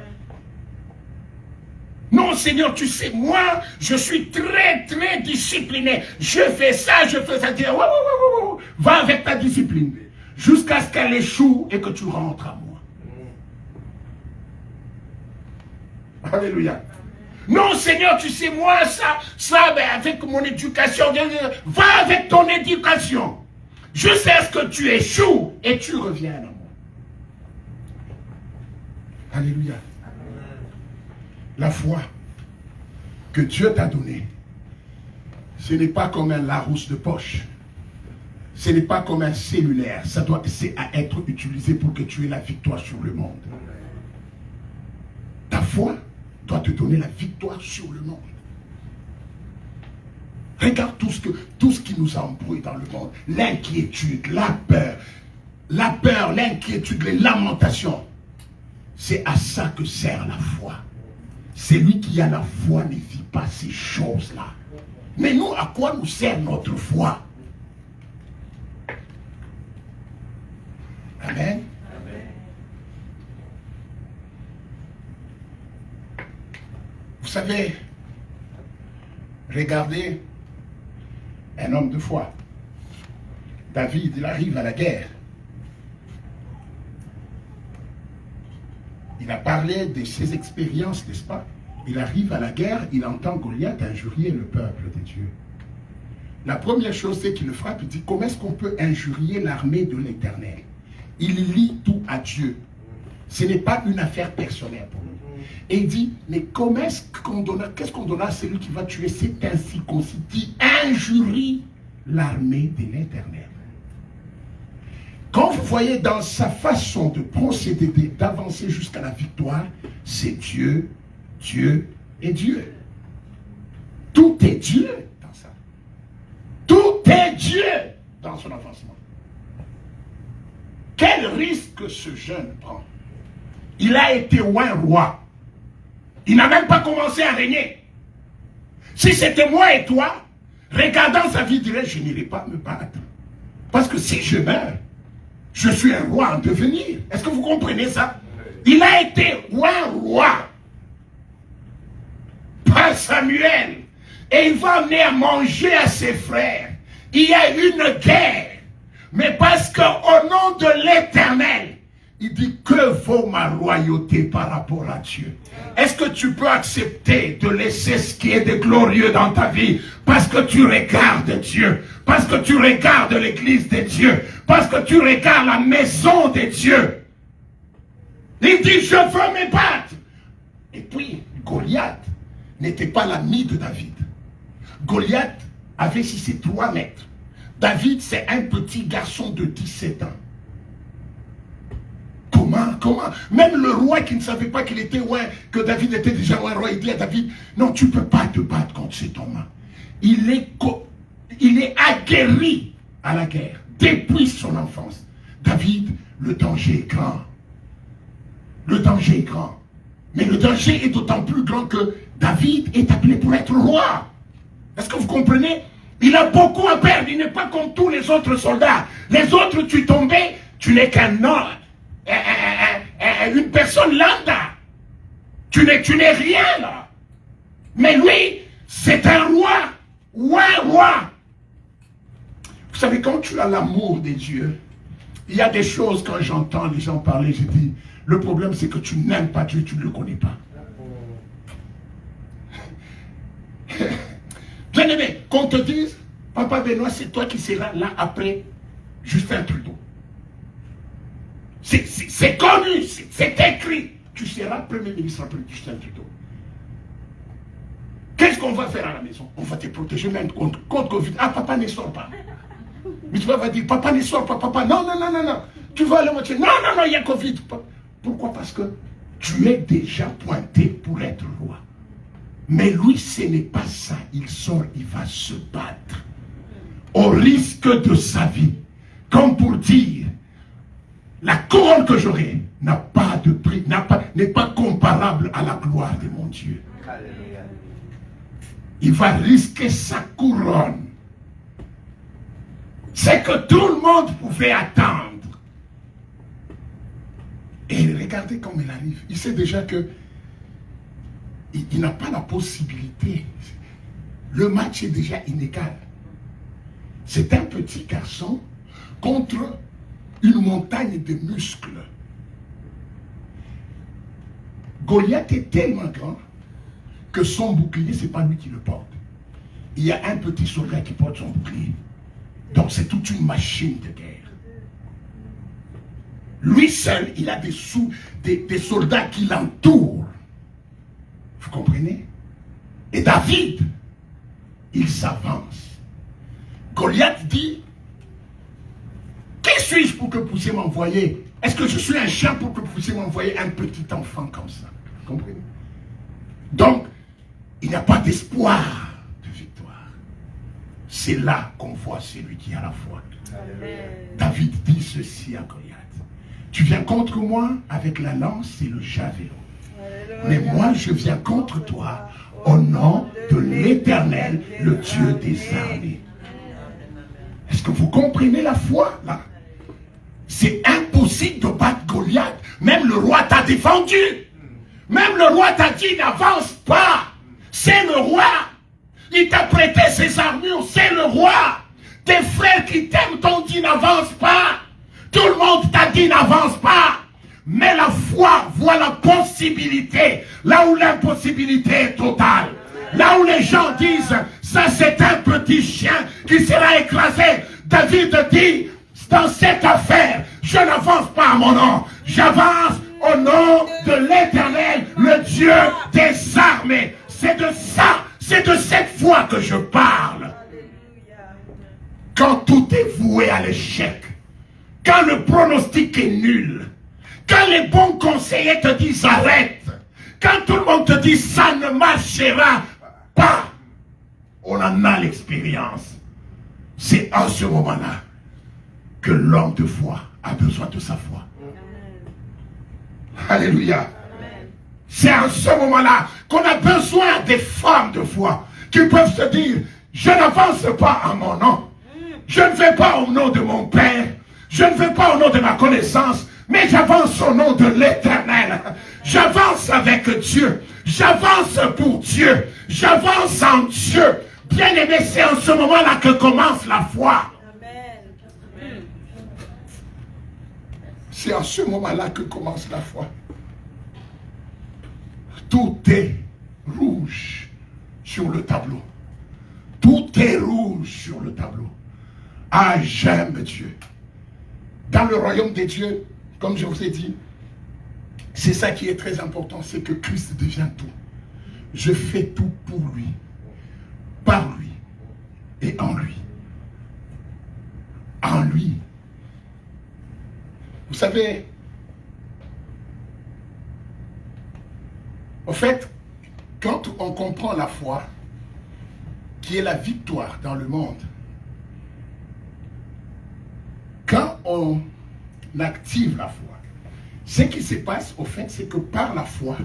Non, Seigneur, tu sais, moi, je suis très, très discipliné. Je fais ça, je fais ça. Dis, va avec ta discipline. Jusqu'à ce qu'elle échoue et que tu rentres à moi. Alléluia. Non, Seigneur, tu sais, moi, ça, ben, avec mon éducation, va avec ton éducation. Jusqu'à ce que tu échoues et tu reviens à moi. Alléluia. La foi que Dieu t'a donnée, ce n'est pas comme un Larousse de poche. Ce n'est pas comme un cellulaire. Ça doit être utilisé pour que tu aies la victoire sur le monde. Ta foi doit te donner la victoire sur le monde. Regarde tout ce qui nous embrouille dans le monde. L'inquiétude, la peur, l'inquiétude, les lamentations. C'est à ça que sert la foi. Celui qui a la foi ne vit pas ces choses-là. Mais nous, à quoi nous sert notre foi? Amen. Amen. Vous savez, regardez un homme de foi. David, il arrive à la guerre. Il a parlé de ses expériences, n'est-ce pas? Il arrive à la guerre, il entend Goliath injurier le peuple de Dieu. La première chose, c'est qu'il le frappe, il dit, comment est-ce qu'on peut injurier l'armée de l'Éternel? Il lie tout à Dieu. Ce n'est pas une affaire personnelle pour nous. Et il dit, mais comment est-ce qu'on donne, qu'est-ce qu'on donne à celui qui va tuer cet incirconcis qui injurie l'armée de l'Éternel? Quand vous voyez dans sa façon de procéder, d'avancer jusqu'à la victoire, c'est Dieu, Dieu et Dieu. Tout est Dieu dans ça. Tout est Dieu dans son avancement. Quel risque ce jeune prend? Il a été roi. Il n'a même pas commencé à régner. Si c'était moi et toi, regardant sa vie, il dirait, je n'irai pas me battre. Parce que si je meurs, je suis un roi en devenir. Est-ce que vous comprenez ça? Il a été roi. Par Samuel. Et il va amener à manger à ses frères. Il y a une guerre. Mais parce qu'au nom de l'Éternel, il dit, que vaut ma royauté par rapport à Dieu? Est-ce que tu peux accepter de laisser ce qui est de glorieux dans ta vie parce que tu regardes Dieu, parce que tu regardes l'église de Dieu, parce que tu regardes la maison de Dieu? Il dit, je veux me battre. Et puis, Goliath n'était pas l'ami de David. Goliath avait, si c'est 3 mètres. David, c'est un petit garçon de 17 ans. Comment? Même le roi qui ne savait pas qu'il était roi, que David était déjà un roi, il dit à David, non, tu ne peux pas te battre contre cet homme. Il est aguerri à la guerre depuis son enfance. David, le danger est grand. Le danger est grand. Mais le danger est d'autant plus grand que David est appelé pour être roi. Est-ce que vous comprenez? Il a beaucoup à perdre. Il n'est pas comme tous les autres soldats. Les autres, tu tombais, tu n'es qu'un homme. Une personne lambda. Tu n'es rien là. Mais lui, c'est un roi. Roi. Vous savez, quand tu as l'amour des dieux, il y a des choses, quand j'entends les gens parler, je dis, le problème c'est que tu n'aimes pas Dieu, tu ne le connais pas. Bien aimé, qu'on te dise, Papa Benoît, c'est toi qui seras là après Justin Trudeau. C'est connu, c'est écrit. Tu seras Premier ministre après Justin Trudeau. Qu'est-ce qu'on va faire à la maison? On va te protéger même contre Covid. Ah, papa ne sort pas. Mais tu vas dire, papa ne sort pas, papa, non. Tu vas aller moitié, non, il y a Covid. Pourquoi? Parce que tu es déjà pointé pour être roi. Mais lui, ce n'est pas ça. Il sort, il va se battre. Au risque de sa vie. Comme pour dire, la couronne que j'aurai n'a pas de prix, n'est pas comparable à la gloire de mon Dieu. Il va risquer sa couronne. C'est que tout le monde pouvait attendre. Et regardez comme il arrive. Il sait déjà que il n'a pas la possibilité. Le match est déjà inégal. C'est un petit garçon contre une montagne de muscles. Goliath est tellement grand que son bouclier, ce n'est pas lui qui le porte. Il y a un petit soldat qui porte son bouclier. Donc c'est toute une machine de guerre. Lui seul, il a des soldats qui l'entourent. Vous comprenez? Et David, il s'avance. Goliath dit, qui suis-je pour que vous puissiez m'envoyer? Est-ce que je suis un chien pour que vous puissiez m'envoyer un petit enfant comme ça? Vous comprenez? Donc, il n'y a pas d'espoir de victoire. C'est là qu'on voit celui qui a la foi. Amen. David dit ceci à Goliath. Tu viens contre moi avec la lance et le javelot. Mais moi, je viens contre toi au nom de l'Éternel, le Dieu des armées. Est-ce que vous comprenez la foi, là? C'est impossible de battre Goliath. Même le roi t'a défendu. Même le roi t'a dit, n'avance pas. C'est le roi. Il t'a prêté ses armures. C'est le roi. Tes frères qui t'aiment t'ont dit, n'avance pas. Tout le monde t'a dit, n'avance pas. Mais la foi voit la possibilité. Là où l'impossibilité est totale. Là où les gens disent, ça c'est un petit chien qui sera écrasé. David dit, dans cette affaire, je n'avance pas à mon nom. J'avance au nom de l'Éternel, le Dieu des armées. C'est de ça, c'est de cette foi que je parle. Quand tout est voué à l'échec, quand le pronostic est nul, quand les bons conseillers te disent arrête, quand tout le monde te dit ça ne marchera pas, on en a l'expérience. C'est en ce moment-là que l'homme de foi a besoin de sa foi. Amen. Alléluia. C'est en ce moment-là qu'on a besoin des femmes de foi qui peuvent se dire, je n'avance pas en mon nom. Je ne vais pas au nom de mon Père. Je ne vais pas au nom de ma connaissance. Mais j'avance au nom de l'Éternel. J'avance avec Dieu. J'avance pour Dieu. J'avance en Dieu. Bien aimé, c'est en ce moment-là que commence la foi. C'est en ce moment-là que commence la foi. Tout est rouge sur le tableau. Tout est rouge sur le tableau. Ah, j'aime Dieu. Dans le royaume des dieux, comme je vous ai dit, c'est ça qui est très important, c'est que Christ devient tout. Je fais tout pour lui, par lui et en lui. En lui. Vous savez, en fait, quand on comprend la foi, qui est la victoire dans le monde, quand on active la foi, ce qui se passe, au fait, c'est que par la foi,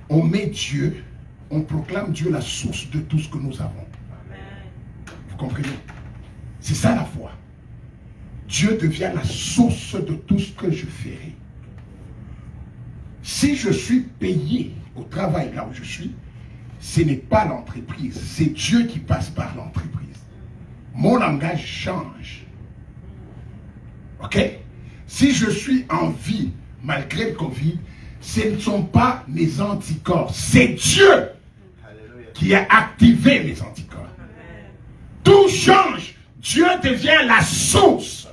on met Dieu, on proclame Dieu la source de tout ce que nous avons. Vous comprenez? C'est ça la foi. Dieu devient la source de tout ce que je ferai. Si je suis payé au travail là où je suis, ce n'est pas l'entreprise, c'est Dieu qui passe par l'entreprise. Mon langage change. Ok? Si je suis en vie malgré le Covid, ce ne sont pas mes anticorps, c'est Dieu qui a activé mes anticorps. Tout change. Dieu devient la source.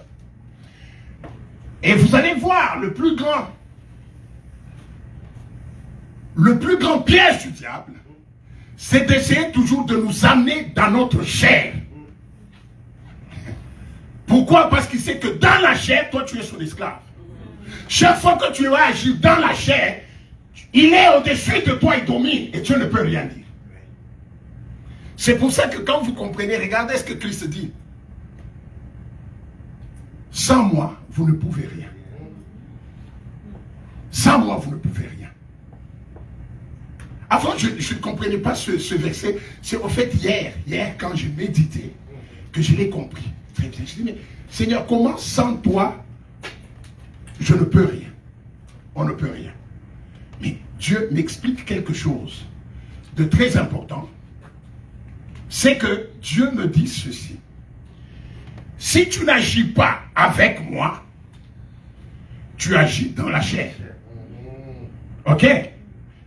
Et vous allez voir, le plus grand piège du diable, c'est d'essayer toujours de nous amener dans notre chair. Pourquoi? Parce qu'il sait que dans la chair, toi tu es son esclave. Chaque fois que tu vas agir dans la chair, il est au-dessus de toi, il domine et Dieu ne peut rien dire. C'est pour ça que quand vous comprenez, regardez ce que Christ dit. Sans moi, vous ne pouvez rien. Sans moi, vous ne pouvez rien. Avant, je ne comprenais pas ce verset. C'est au fait hier, quand j'ai médité, que je l'ai compris. Très bien. Je dis, mais Seigneur, comment sans toi, je ne peux rien. On ne peut rien. Mais Dieu m'explique quelque chose de très important. C'est que Dieu me dit ceci. Si tu n'agis pas avec moi, tu agis dans la chair. Ok?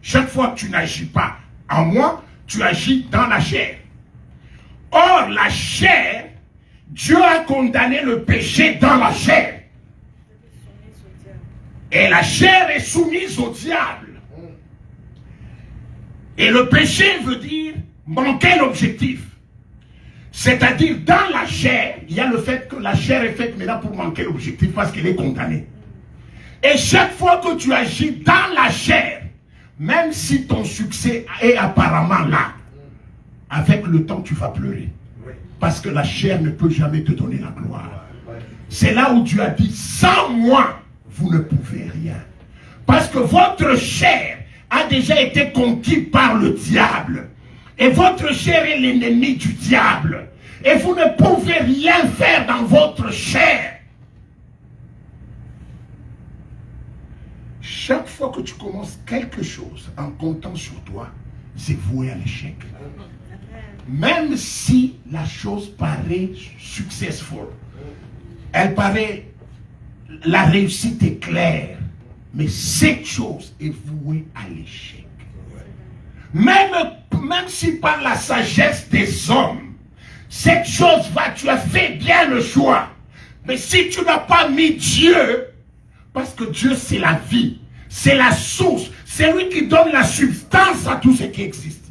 Chaque fois que tu n'agis pas en moi, tu agis dans la chair. Or, la chair, Dieu a condamné le péché dans la chair. Et la chair est soumise au diable. Et le péché veut dire manquer l'objectif. C'est-à-dire, dans la chair, il y a le fait que la chair est faite maintenant pour manquer l'objectif parce qu'elle est condamnée. Et chaque fois que tu agis dans la chair, même si ton succès est apparemment là, avec le temps, tu vas pleurer. Parce que la chair ne peut jamais te donner la gloire. C'est là où Dieu a dit, sans moi, vous ne pouvez rien. Parce que votre chair a déjà été conquis par le diable. Et votre chair est l'ennemi du diable. Et vous ne pouvez rien faire dans votre chair. Chaque fois que tu commences quelque chose en comptant sur toi, c'est voué à l'échec. Même si la chose paraît successful, elle paraît, la réussite est claire, mais cette chose est vouée à l'échec. Même si par la sagesse des hommes, cette chose va, tu as fait bien le choix. Mais si tu n'as pas mis Dieu, parce que Dieu c'est la vie, c'est la source, c'est lui qui donne la substance à tout ce qui existe.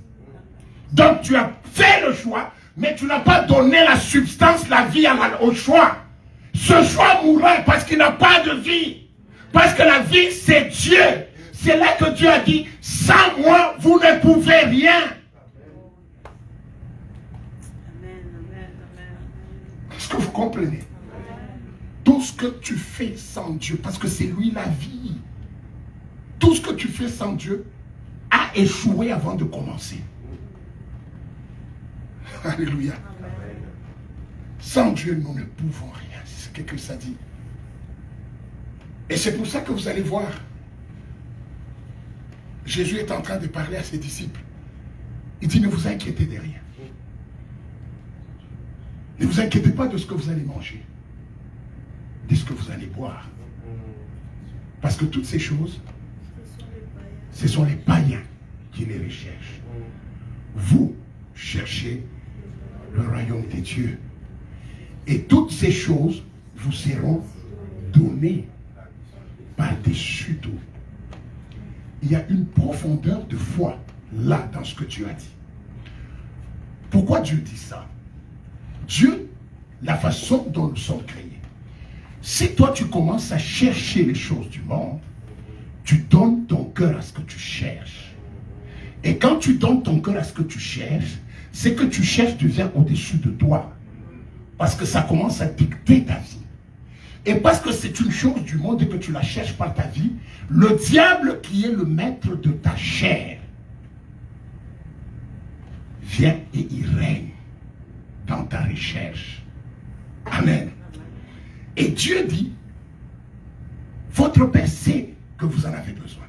Donc tu as fait le choix, mais tu n'as pas donné la substance, la vie au choix. Ce choix mourra parce qu'il n'a pas de vie. Parce que la vie c'est Dieu. C'est là que Dieu a dit, sans moi, vous ne pouvez rien. Est-ce que vous comprenez? Tout ce que tu fais sans Dieu, parce que c'est lui la vie. Tout ce que tu fais sans Dieu a échoué avant de commencer. Alléluia. Sans Dieu, nous ne pouvons rien. C'est ce que Christ a dit. Et c'est pour ça que vous allez voir. Jésus est en train de parler à ses disciples. Il dit, ne vous inquiétez de rien. Ne vous inquiétez pas de ce que vous allez manger, de ce que vous allez boire. Parce que toutes ces choses, ce sont les païens qui les recherchent. Vous cherchez le royaume des dieux. Et toutes ces choses vous seront données par-dessus tout. Il y a une profondeur de foi là dans ce que Dieu a dit. Pourquoi Dieu dit ça? Dieu, la façon dont nous sommes créés. Si toi tu commences à chercher les choses du monde, tu donnes ton cœur à ce que tu cherches. Et quand tu donnes ton cœur à ce que tu cherches, ce que tu cherches devient au-dessus de toi. Parce que ça commence à dicter ta vie. Et parce que c'est une chose du monde et que tu la cherches par ta vie, le diable qui est le maître de ta chair vient et il règne dans ta recherche. Amen. Et Dieu dit, votre Père sait que vous en avez besoin.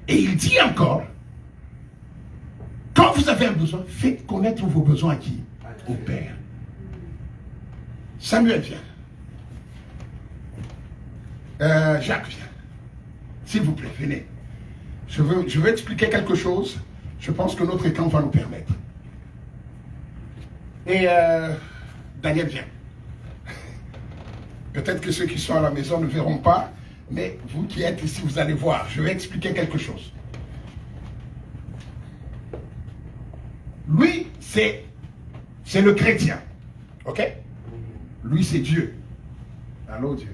Et il dit encore, quand vous avez un besoin, faites connaître vos besoins à qui? Au Père. Samuel vient. Jacques vient. S'il vous plaît, venez. Je veux expliquer quelque chose. Je pense que notre écran va nous permettre. Et Daniel vient. Peut-être que ceux qui sont à la maison ne verront pas, mais vous qui êtes ici, vous allez voir. Je vais expliquer quelque chose. Lui, c'est le chrétien. Ok? Lui, c'est Dieu. Allô Dieu.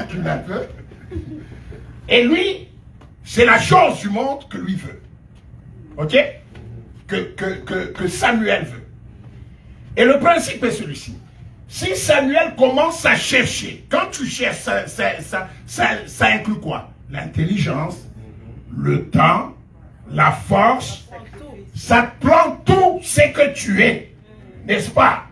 Tu l'as peu. Et lui, c'est la chose du monde que lui veut. Ok? Que Samuel veut. Et le principe est celui-ci. Si Samuel commence à chercher, quand tu cherches, ça inclut quoi? L'intelligence, le temps, la force, ça te prend tout ce que tu es, n'est-ce pas?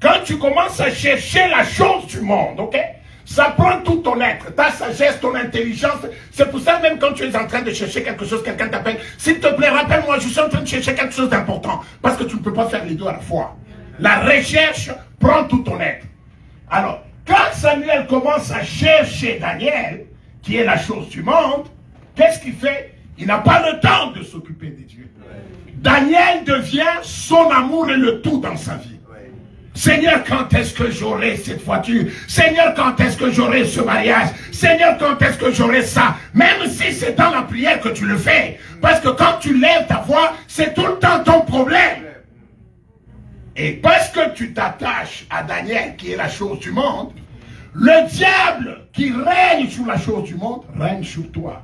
Quand tu commences à chercher la chose du monde, ok? Ça prend tout ton être, ta sagesse, ton intelligence. C'est pour ça même quand tu es en train de chercher quelque chose, quelqu'un t'appelle, s'il te plaît, rappelle-moi, je suis en train de chercher quelque chose d'important. Parce que tu ne peux pas faire les deux à la fois. La recherche prend tout ton être. Alors, quand Samuel commence à chercher Daniel, qui est la chose du monde, qu'est-ce qu'il fait? Il n'a pas le temps de s'occuper des dieux. Daniel devient son amour et le tout dans sa vie. Seigneur, quand est-ce que j'aurai cette voiture? Seigneur, quand est-ce que j'aurai ce mariage? Seigneur, quand est-ce que j'aurai ça? Même si c'est dans la prière que tu le fais. Parce que quand tu lèves ta voix, c'est tout le temps ton problème. Et parce que tu t'attaches à Daniel, qui est la chose du monde, le diable qui règne sur la chose du monde, règne sur toi.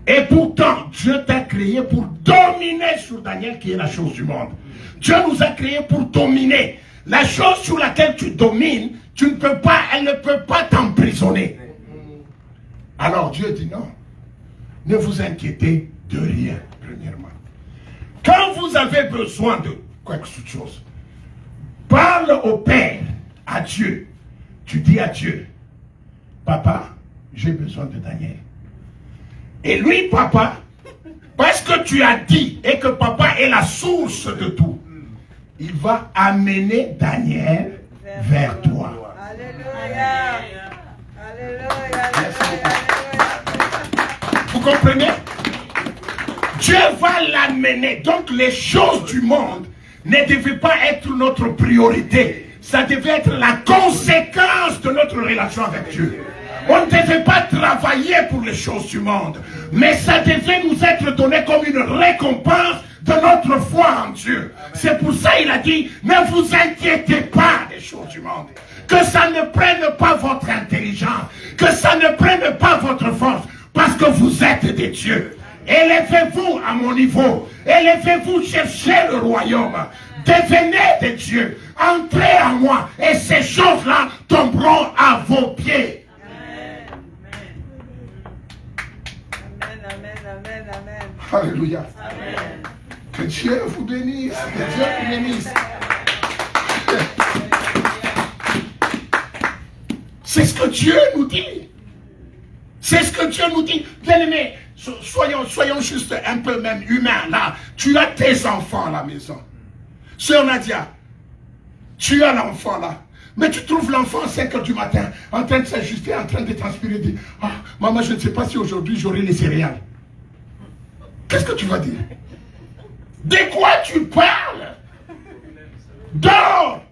Et pourtant, Dieu t'a créé pour dominer sur Daniel, qui est la chose du monde. Dieu nous a créés pour dominer. La chose sur laquelle tu domines, tu ne peux pas, elle ne peut pas t'emprisonner. Alors Dieu dit non. Ne vous inquiétez de rien, premièrement. Quand vous avez besoin de quelque chose, parle au Père, à Dieu. Tu dis à Dieu, papa, j'ai besoin de Daniel. Et lui, papa, parce que tu as dit et que papa est la source de tout, il va amener Daniel vers toi. Alléluia. Alléluia. Vous comprenez? Dieu va l'amener. Donc les choses du monde ne devaient pas être notre priorité. Ça devait être la conséquence de notre relation avec Dieu. On ne devait pas travailler pour les choses du monde, mais ça devait nous être donné comme une récompense de notre foi en Dieu. C'est pour ça qu'il a dit, ne vous inquiétez pas des choses du monde. Que ça ne prenne pas votre intelligence, que ça ne prenne pas votre force, parce que vous êtes des dieux. Élevez-vous à mon niveau, élevez-vous, cherchez le royaume, devenez des dieux, entrez en moi, et ces choses-là tomberont à vos pieds. Amen, amen. Alléluia. Amen. Que Dieu vous bénisse. Que Dieu vous bénisse. C'est ce que Dieu nous dit. C'est ce que Dieu nous dit. Bien-aimés, soyons juste un peu même humains. Là, tu as tes enfants à la maison. Sœur Nadia, tu as l'enfant là. Mais tu trouves l'enfant à 5 h du matin, en train de s'ajuster, en train de transpirer, dit, ah, maman, je ne sais pas si aujourd'hui j'aurai les céréales. Qu'est-ce que tu vas dire? De quoi tu parles? Dors!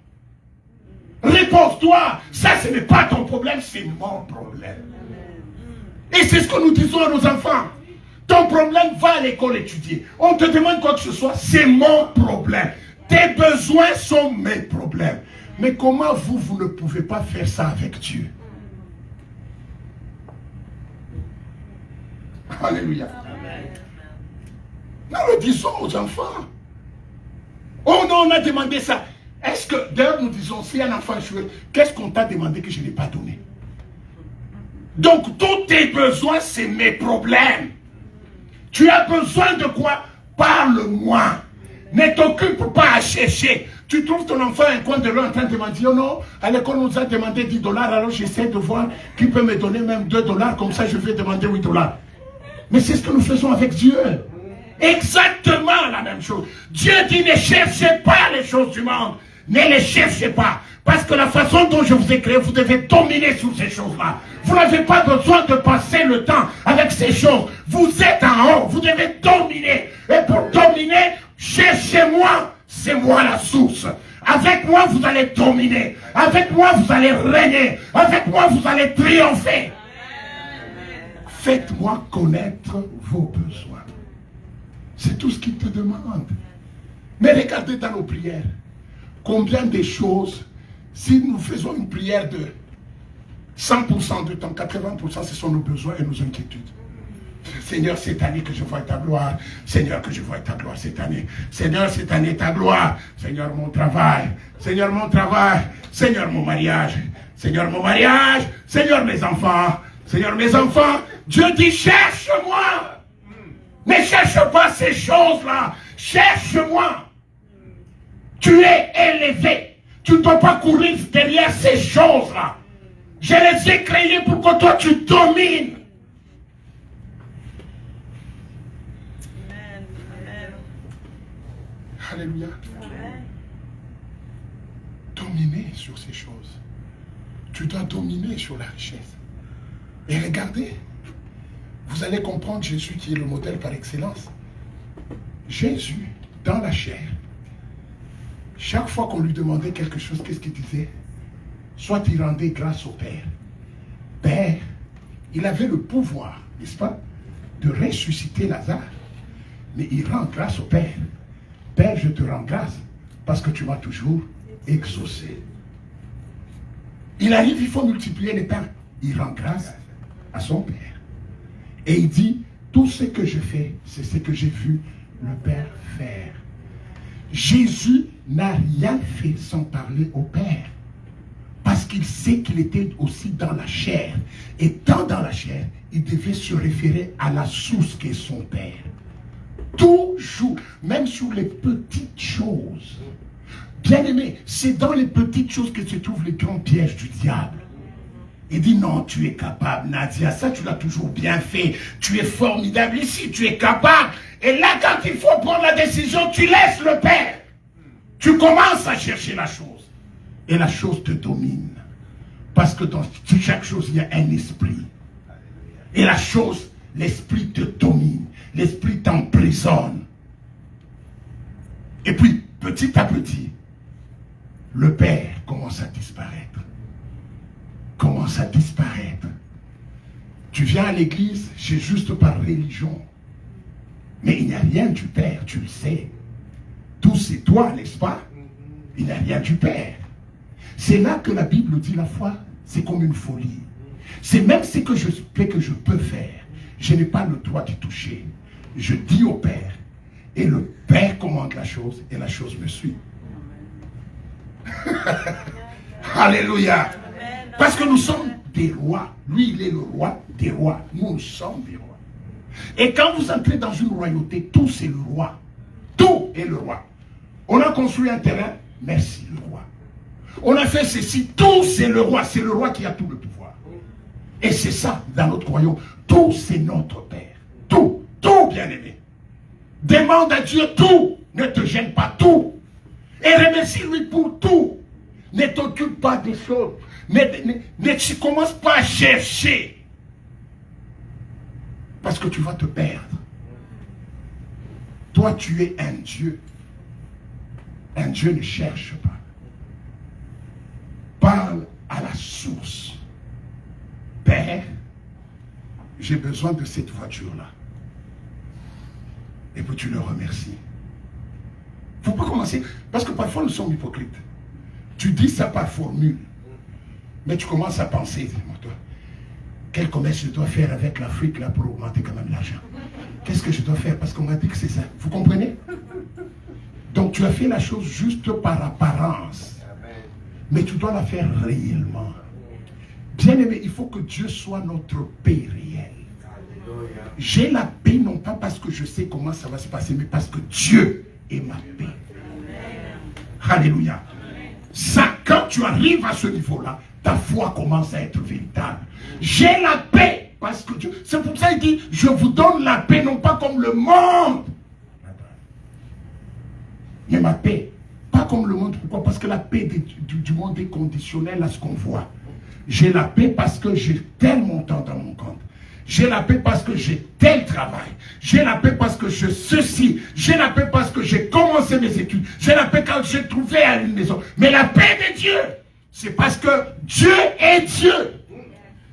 Réponds-toi! Ça, ce n'est pas ton problème, c'est mon problème. Et c'est ce que nous disons à nos enfants. Ton problème, va à l'école étudier. On te demande quoi que ce soit, c'est mon problème. Tes besoins sont mes problèmes. Mais comment vous ne pouvez pas faire ça avec Dieu? Alléluia. Nous le disons aux enfants. Oh non, on a demandé ça. Est-ce que, d'ailleurs nous disons, si un enfant échoué, qu'est-ce qu'on t'a demandé que je n'ai pas donné? Donc tous tes besoins, c'est mes problèmes. Tu as besoin de quoi? Parle-moi. Ne t'occupe pas à chercher. Tu trouves ton enfant un coin de l'eau en train de demander, oh non, à l'école on nous a demandé 10 $, alors j'essaie de voir qui peut me donner même 2 $, comme ça je vais demander 8 $. Mais c'est ce que nous faisons avec Dieu. Exactement la même chose. Dieu dit, ne cherchez pas les choses du monde. Ne les cherchez pas. Parce que la façon dont je vous ai créé, vous devez dominer sur ces choses-là. Vous n'avez pas besoin de passer le temps avec ces choses. Vous êtes en haut, vous devez dominer. Et pour dominer, cherchez-moi, c'est moi la source. Avec moi, vous allez dominer. Avec moi, vous allez régner. Avec moi, vous allez triompher. Faites-moi connaître vos besoins. C'est tout ce qu'il te demande. Mais regardez dans nos prières. Combien de choses, si nous faisons une prière de 100% du temps, 80%, ce sont nos besoins et nos inquiétudes. Seigneur, cette année que je vois ta gloire. Seigneur, que je vois ta gloire cette année. Seigneur, cette année ta gloire. Seigneur, mon travail. Seigneur, mon travail. Seigneur, mon mariage. Seigneur, mon mariage. Seigneur, mes enfants. Seigneur, mes enfants. Dieu dit, cherche-moi. Ne cherche pas ces choses-là. Cherche-moi. Tu es élevé. Tu ne dois pas courir derrière ces choses-là. Je les ai créées pour que toi tu domines. Amen. Alléluia. Amen. Dominer sur ces choses. Tu dois dominer sur la richesse. Et regardez, vous allez comprendre Jésus qui est le modèle par excellence. Jésus, dans la chair, chaque fois qu'on lui demandait quelque chose, qu'est-ce qu'il disait? Soit il rendait grâce au Père. Père, il avait le pouvoir, n'est-ce pas, de ressusciter Lazare. Mais il rend grâce au Père. Père, je te rends grâce parce que tu m'as toujours exaucé. Il arrive, il faut multiplier les pains. Il rend grâce à son Père. Et il dit, tout ce que je fais, c'est ce que j'ai vu le Père faire. Jésus n'a rien fait sans parler au Père. Parce qu'il sait qu'il était aussi dans la chair. Et dans la chair, il devait se référer à la source qui est son Père. Toujours, même sur les petites choses. Bien aimé, c'est dans les petites choses que se trouvent les grands pièges du diable. Il dit non, tu es capable, Nadia, ça tu l'as toujours bien fait. Tu es formidable ici, tu es capable. Et là, quand il faut prendre la décision, tu laisses le Père. Tu commences à chercher la chose. Et la chose te domine. Parce que dans chaque chose, il y a un esprit. Et la chose, l'esprit te domine. L'esprit t'emprisonne. Et puis, petit à petit, le Père commence à disparaître. Commence à disparaître. Tu viens à l'église, c'est juste par religion. Mais il n'y a rien du Père, tu le sais. Tout c'est toi, n'est-ce pas? Il n'y a rien du Père. C'est là que la Bible dit la foi, c'est comme une folie. C'est même ce que je peux faire. Je n'ai pas le droit d'y toucher. Je dis au Père, et le Père commande la chose, et la chose me suit. Alléluia. Parce que nous sommes des rois. Lui, il est le roi des rois. Nous sommes des rois. Et quand vous entrez dans une royauté, tout c'est le roi. Tout est le roi. On a construit un terrain, merci le roi. On a fait ceci, tout c'est le roi. C'est le roi qui a tout le pouvoir. Et c'est ça, dans notre royaume. Tout c'est notre Père. Tout, tout bien aimé. Demande à Dieu tout. Ne te gêne pas tout. Et remercie-lui pour tout. Ne t'occupe pas des choses. Ne commence pas à chercher. Parce que tu vas te perdre. Toi, tu es un Dieu. Un Dieu ne cherche pas. Parle à la source. Père, j'ai besoin de cette voiture-là. Et puis tu le remercies. Il ne faut pas commencer. Parce que parfois nous sommes hypocrites. Tu dis ça par formule. Mais tu commences à penser, toi, quel commerce je dois faire avec l'Afrique là pour augmenter quand même l'argent? Qu'est-ce que je dois faire? Parce qu'on m'a dit que c'est ça. Vous comprenez? Donc tu as fait la chose juste par apparence. Mais tu dois la faire réellement. Bien aimé, il faut que Dieu soit notre paix réelle. J'ai la paix non pas parce que je sais comment ça va se passer, mais parce que Dieu est ma paix. Alléluia. Ça, quand tu arrives à ce niveau-là, ta foi commence à être véritable. J'ai la paix parce que Dieu... C'est pour ça qu'il dit, je vous donne la paix, non pas comme le monde. Mais ma paix, pas comme le monde. Pourquoi? Parce que la paix du monde est conditionnelle à ce qu'on voit. J'ai la paix parce que j'ai tel montant dans mon compte. J'ai la paix parce que j'ai tel travail. J'ai la paix parce que je ceci. J'ai la paix parce que j'ai commencé mes études. J'ai la paix quand j'ai trouvé à une maison. Mais la paix de Dieu, c'est parce que Dieu est Dieu.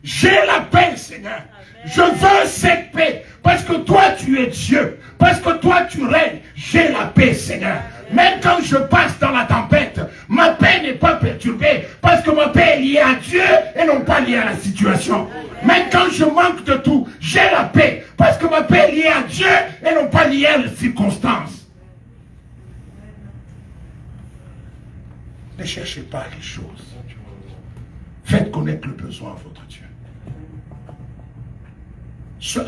J'ai la paix, Seigneur. Je veux cette paix. Parce que toi, tu es Dieu. Parce que toi, tu règnes. J'ai la paix, Seigneur. Même quand je passe dans la tempête, ma paix n'est pas perturbée parce que ma paix est liée à Dieu et non pas liée à la situation. Même quand je manque de tout, j'ai la paix parce que ma paix est liée à Dieu et non pas liée à les circonstances. Ne cherchez pas les choses. Faites connaître le besoin à votre Dieu.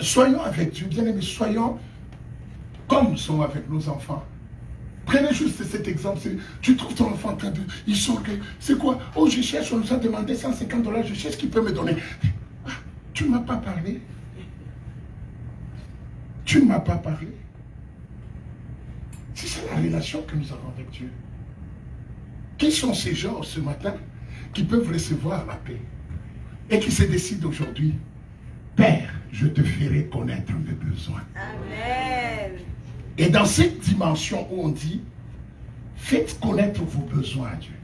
Soyons avec Dieu, bien aimés, soyons comme nous sommes avec nos enfants. Prenez juste cet exemple. Tu trouves ton enfant en train de... Il sort que... C'est quoi? Oh, je cherche, on nous a demandé $150, je cherche ce qu'il peut me donner. Ah, tu ne m'as pas parlé. Tu ne m'as pas parlé. C'est ça la relation que nous avons avec Dieu. Qui sont ces gens ce matin qui peuvent recevoir la paix et qui se décident aujourd'hui, Père, je te ferai connaître mes besoins. Amen. Et dans cette dimension où on dit, faites connaître vos besoins à Dieu,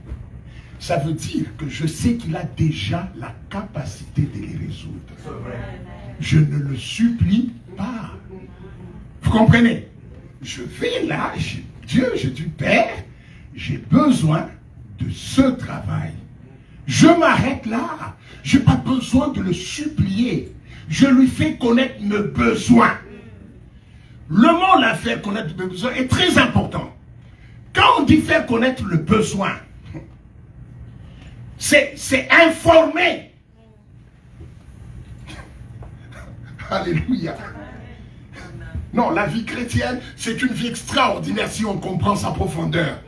ça veut dire que je sais qu'il a déjà la capacité de les résoudre. Je ne le supplie pas. Vous comprenez? Je vais là, Dieu, je dis, Père, j'ai besoin de ce travail. Je m'arrête là. Je n'ai pas besoin de le supplier. Je lui fais connaître mes besoins. Le mot la faire connaître mes besoins est très important. Quand on dit faire connaître le besoin, c'est informer. Alléluia. Non, la vie chrétienne, c'est une vie extraordinaire si on comprend sa profondeur.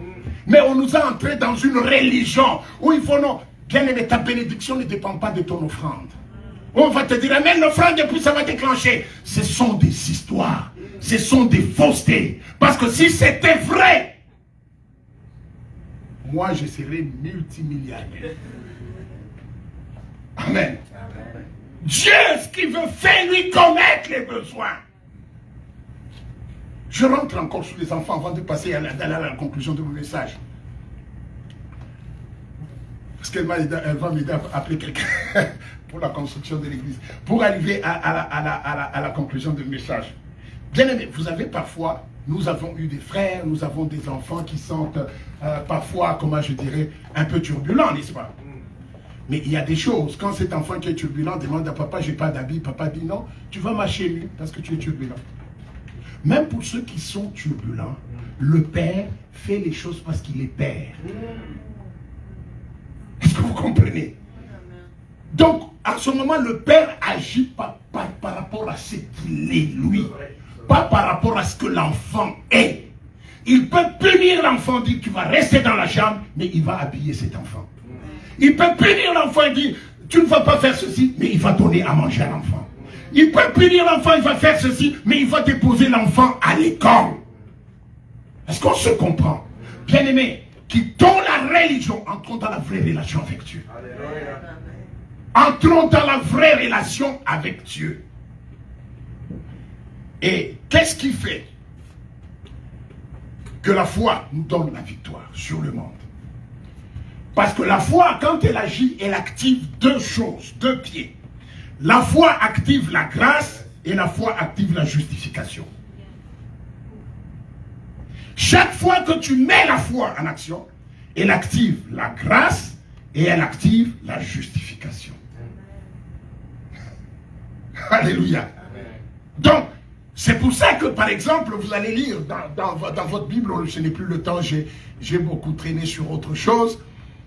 Mais on nous a entrés dans une religion où il faut non. Bien aimé, ta bénédiction ne dépend pas de ton offrande. On va te dire, amène l'offrande et puis ça va déclencher. Ce sont des histoires. Ce sont des faussetés. Parce que si c'était vrai, moi je serais multimilliardaire. Amen. Dieu, ce qu'il veut faire, lui connaître les besoins. Je rentre encore sur les enfants avant de passer à la conclusion de mon message. Parce qu'elle va m'aider à appeler quelqu'un pour la construction de l'église. Pour arriver à la conclusion du message. Bien aimé, vous avez parfois, nous avons eu des frères, nous avons des enfants qui sont parfois, comment je dirais, un peu turbulents, n'est-ce pas? Mais il y a des choses, quand cet enfant qui est turbulent demande à papa, j'ai pas d'habit, papa dit non, tu vas marcher nu parce que tu es turbulent. Même pour ceux qui sont turbulents, le Père fait les choses parce qu'il est Père. Est-ce que vous comprenez? Donc, à ce moment, le Père agit par rapport à ce qu'il est, lui. Pas par rapport à ce que l'enfant est. Il peut punir l'enfant, dire tu vas rester dans la chambre, mais il va habiller cet enfant. Il peut punir l'enfant et dire tu ne vas pas faire ceci, mais il va donner à manger à l'enfant. Il peut punir l'enfant, il va faire ceci, mais il va déposer l'enfant à l'école. Est-ce qu'on se comprend? Bien aimé, quittons la religion, entrons dans la vraie relation avec Dieu. Entrons dans la vraie relation avec Dieu. Et qu'est-ce qui fait que la foi nous donne la victoire sur le monde? Parce que la foi, quand elle agit, elle active deux choses, deux pieds. La foi active la grâce et la foi active la justification. Chaque fois que tu mets la foi en action, elle active la grâce et elle active la justification. Alléluia. Donc, c'est pour ça que, par exemple, vous allez lire dans votre Bible, je n'ai plus le temps, j'ai beaucoup traîné sur autre chose.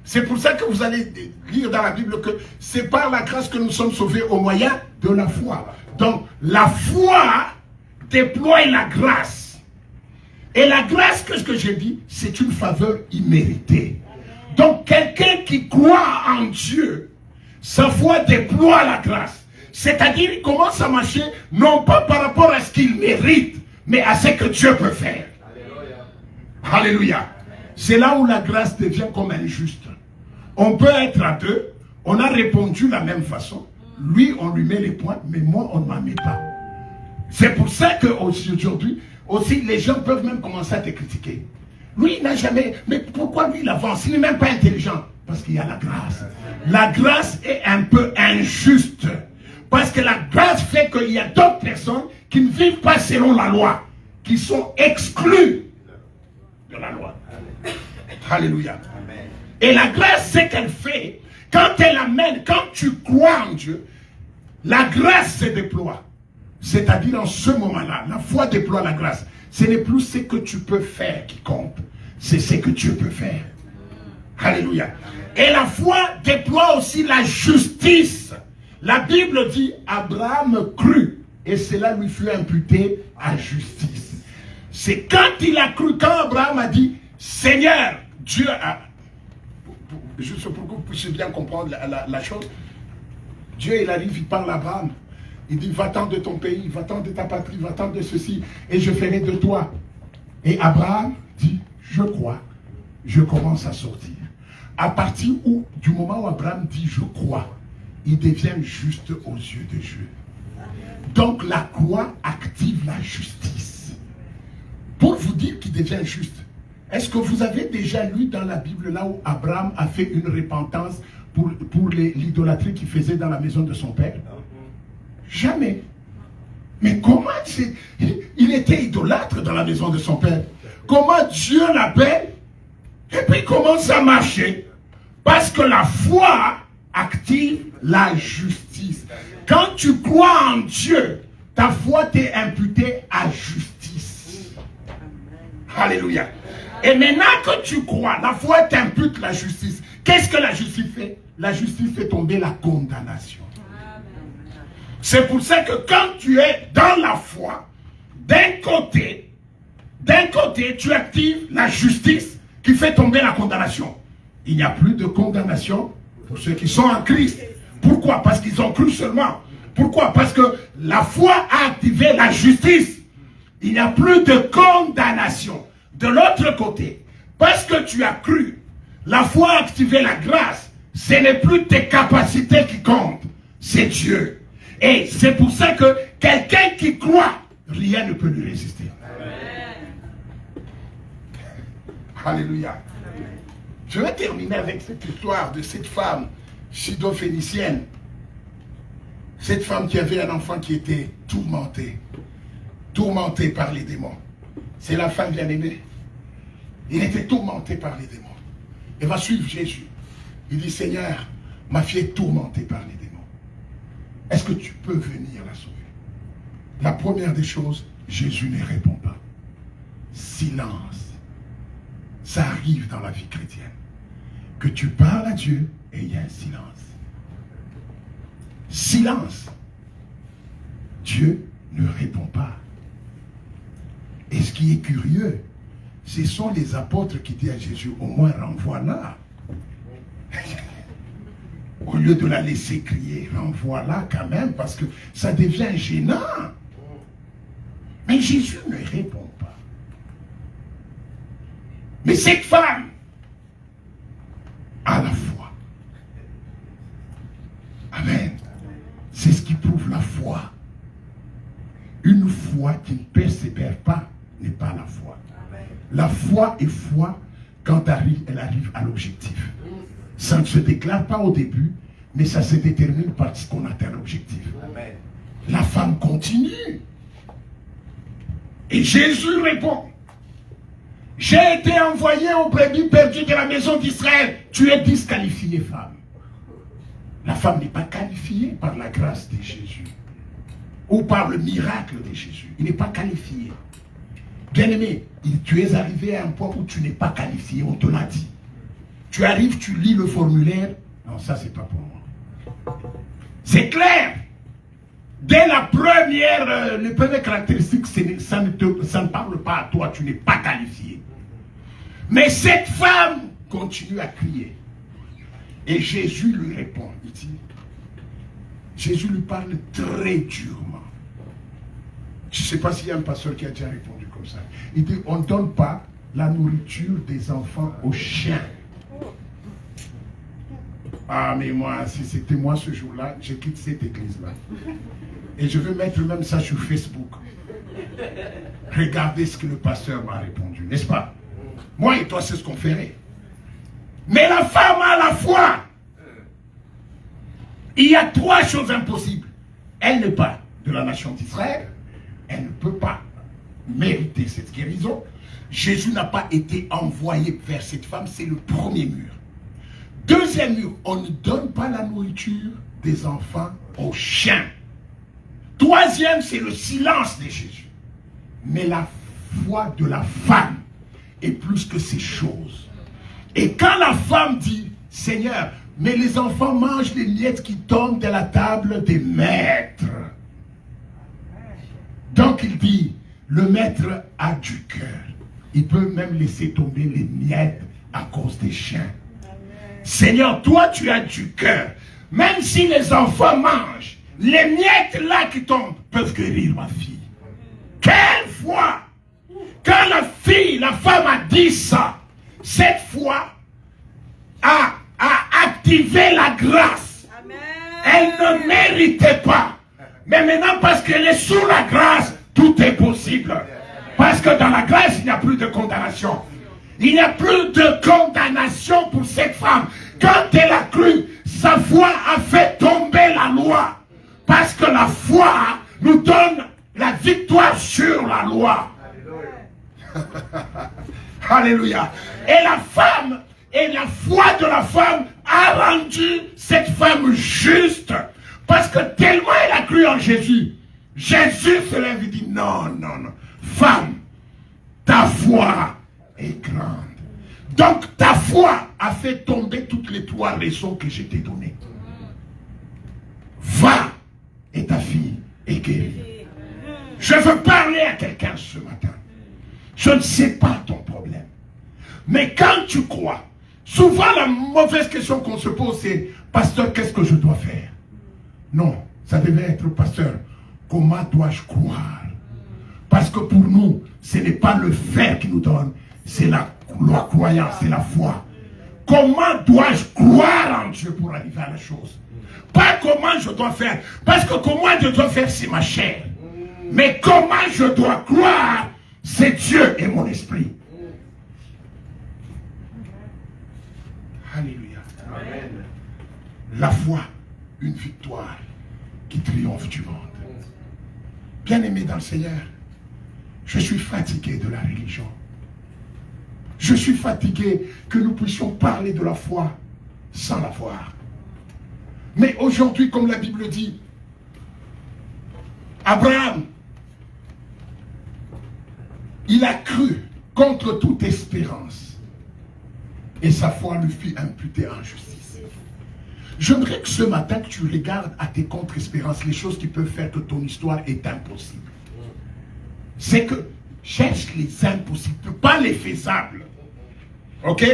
C'est pour ça que vous allez lire dans la Bible que c'est par la grâce que nous sommes sauvés au moyen de la foi. Donc, la foi déploie la grâce. Et la grâce, qu'est-ce que j'ai dit? C'est une faveur imméritée. Donc, quelqu'un qui croit en Dieu, sa foi déploie la grâce. C'est-à-dire, il commence à marcher, non pas par rapport à ce qu'il mérite, mais à ce que Dieu peut faire. Alléluia. Alléluia. C'est là où la grâce devient comme injuste. On peut être à deux, on a répondu de la même façon. Lui, on lui met les points, mais moi, on ne m'en met pas. C'est pour ça qu'aujourd'hui, aussi, les gens peuvent même commencer à te critiquer. Lui, il n'a jamais... Mais pourquoi lui, il avance? Il n'est même pas intelligent. Parce qu'il y a la grâce. La grâce est un peu injuste. Parce que la grâce fait qu'il y a d'autres personnes qui ne vivent pas selon la loi, qui sont exclues de la loi. Alléluia. Et la grâce, c'est qu'elle fait, quand elle amène, quand tu crois en Dieu, la grâce se déploie. C'est-à-dire en ce moment-là, la foi déploie la grâce. Ce n'est plus ce que tu peux faire qui compte, c'est ce que Dieu peut faire. Alléluia. Et la foi déploie aussi la justice. La Bible dit, Abraham crut, et cela lui fut imputé à justice. C'est quand il a cru, quand Abraham a dit, Seigneur, Dieu a... Juste pour que vous puissiez bien comprendre la chose. Dieu, il arrive, il parle à Abraham. Il dit, va-t'en de ton pays, va-t'en de ta patrie, va-t'en de ceci, et je ferai de toi. Et Abraham dit, je crois, je commence à sortir. À partir du moment où Abraham dit, je crois, il devient juste aux yeux de Dieu. Donc la croix active la justice. Pour vous dire qu'il devient juste, est-ce que vous avez déjà lu dans la Bible là où Abraham a fait une repentance pour l'idolâtrie qu'il faisait dans la maison de son père? Jamais. Mais comment il était idolâtre dans la maison de son père? Comment Dieu l'appelle? Et puis comment ça marchait? Parce que la foi active la justice. Quand tu crois en Dieu, ta foi t'est imputée à justice. Alléluia. Et maintenant que tu crois, la foi t'impute la justice. Qu'est-ce que la justice fait? La justice fait tomber la condamnation. C'est pour ça que quand tu es dans la foi, d'un côté, tu actives la justice qui fait tomber la condamnation. Il n'y a plus de condamnation pour ceux qui sont en Christ. Pourquoi? Parce qu'ils ont cru seulement. Pourquoi? Parce que la foi a activé la justice. Il n'y a plus de condamnation. De l'autre côté, parce que tu as cru, la foi a activé la grâce. Ce n'est plus tes capacités qui comptent, c'est Dieu. Et c'est pour ça que quelqu'un qui croit, rien ne peut lui résister. Alléluia. Je vais terminer avec cette histoire de cette femme sidophénicienne. Cette femme qui avait un enfant qui était tourmenté par les démons. C'est la femme bien-aimée. Il était tourmenté par les démons. Elle va suivre Jésus. Il dit, Seigneur, ma fille est tourmentée par les démons. Est-ce que tu peux venir la sauver? La première des choses, Jésus ne répond pas. Silence. Ça arrive dans la vie chrétienne. Que tu parles à Dieu et il y a un silence. Silence. Dieu ne répond pas. Et ce qui est curieux, ce sont les apôtres qui disent à Jésus, au moins renvoie-la. Au lieu de la laisser crier, renvoie-la quand même, parce que ça devient gênant. Mais Jésus ne répond pas. Mais cette femme a la foi. Amen. C'est ce qui prouve la foi. Une foi qui ne persévère pas n'est pas la foi. La foi est foi quand elle arrive à l'objectif. Ça ne se déclare pas au début, mais ça se détermine par ce qu'on atteint l'objectif. La femme continue. Et Jésus répond. J'ai été envoyé aux brebis perdues de la maison d'Israël. Tu es disqualifiée, femme. La femme n'est pas qualifiée par la grâce de Jésus. Ou par le miracle de Jésus. Il n'est pas qualifié. Bien-aimé, tu es arrivé à un point où tu n'es pas qualifié, on te l'a dit. Tu arrives, tu lis le formulaire. Non, ça, c'est pas pour moi. C'est clair. Dès la première, les premières caractéristiques, ça ne parle pas à toi, tu n'es pas qualifié. Mais cette femme continue à crier. Et Jésus lui répond. Il dit, Jésus lui parle très durement. Je ne sais pas s'il y a un pasteur qui a déjà répondu comme ça. Il dit, on ne donne pas la nourriture des enfants aux chiens. Ah, mais moi, si c'était moi ce jour-là, je quitte cette église-là. Et je veux mettre même ça sur Facebook. Regardez ce que le pasteur m'a répondu, n'est-ce pas? Moi et toi, c'est ce qu'on ferait. Mais la femme a la foi. Il y a trois choses impossibles. Elle n'est pas de la nation d'Israël. Elle ne peut pas mérité cette guérison. Jésus n'a pas été envoyé vers cette femme, c'est le premier mur. Deuxième mur, on ne donne pas la nourriture des enfants aux chiens. Troisième, c'est le silence de Jésus. Mais la foi de la femme est plus que ces choses. Et quand la femme dit, Seigneur, mais les enfants mangent les miettes qui tombent de la table des maîtres. Donc il dit, le maître a du cœur. Il peut même laisser tomber les miettes à cause des chiens. Seigneur, toi tu as du cœur. Même si les enfants mangent, les miettes là qui tombent peuvent guérir ma fille. Quelle foi! Quand la femme a dit ça, cette foi a activé la grâce. Amen. Elle ne méritait pas. Mais maintenant, parce qu'elle est sous la grâce, tout est possible. Parce que dans la grâce, il n'y a plus de condamnation. Il n'y a plus de condamnation pour cette femme. Quand elle a cru, sa foi a fait tomber la loi. Parce que la foi nous donne la victoire sur la loi. Alléluia. Et la femme, et la foi de la femme a rendu cette femme juste. Parce que tellement elle a cru en Jésus. Jésus se lève et dit, non, non, non. Femme, ta foi est grande. Donc ta foi a fait tomber toutes les 3 raisons que je t'ai données. Va et ta fille est guérie. Je veux parler à quelqu'un ce matin. Je ne sais pas ton problème. Mais quand tu crois, souvent la mauvaise question qu'on se pose c'est, pasteur, qu'est-ce que je dois faire? Non, ça devait être, pasteur, comment dois-je croire? Parce que pour nous, ce n'est pas le faire qui nous donne, c'est la croyance, c'est la foi. Comment dois-je croire en Dieu pour arriver à la chose? Pas comment je dois faire. Parce que comment je dois faire, c'est ma chair. Mais comment je dois croire, c'est Dieu et mon esprit. Alléluia. Amen. La foi, une victoire qui triomphe du monde. Bien-aimé dans le Seigneur, je suis fatigué de la religion. Je suis fatigué que nous puissions parler de la foi sans la voir. Mais aujourd'hui, comme la Bible dit, Abraham, il a cru contre toute espérance. Et sa foi lui fut imputée en justice. J'aimerais que ce matin, que tu regardes à tes contre-espérances, les choses qui peuvent faire que ton histoire est impossible. C'est que cherche les impossibles, pas les faisables. Ok?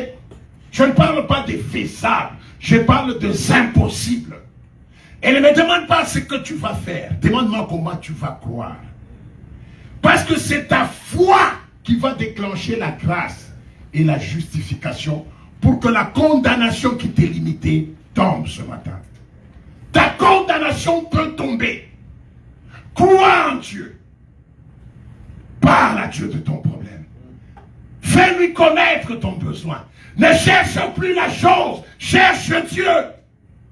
Je ne parle pas des faisables, je parle des impossibles. Et ne me demande pas ce que tu vas faire. Demande-moi comment tu vas croire. Parce que c'est ta foi qui va déclencher la grâce et la justification pour que la condamnation qui t'est limitée tombe ce matin. Ta condamnation peut tomber. Crois en Dieu. Parle à Dieu de ton problème. Fais-lui connaître ton besoin. Ne cherche plus la chose. Cherche Dieu.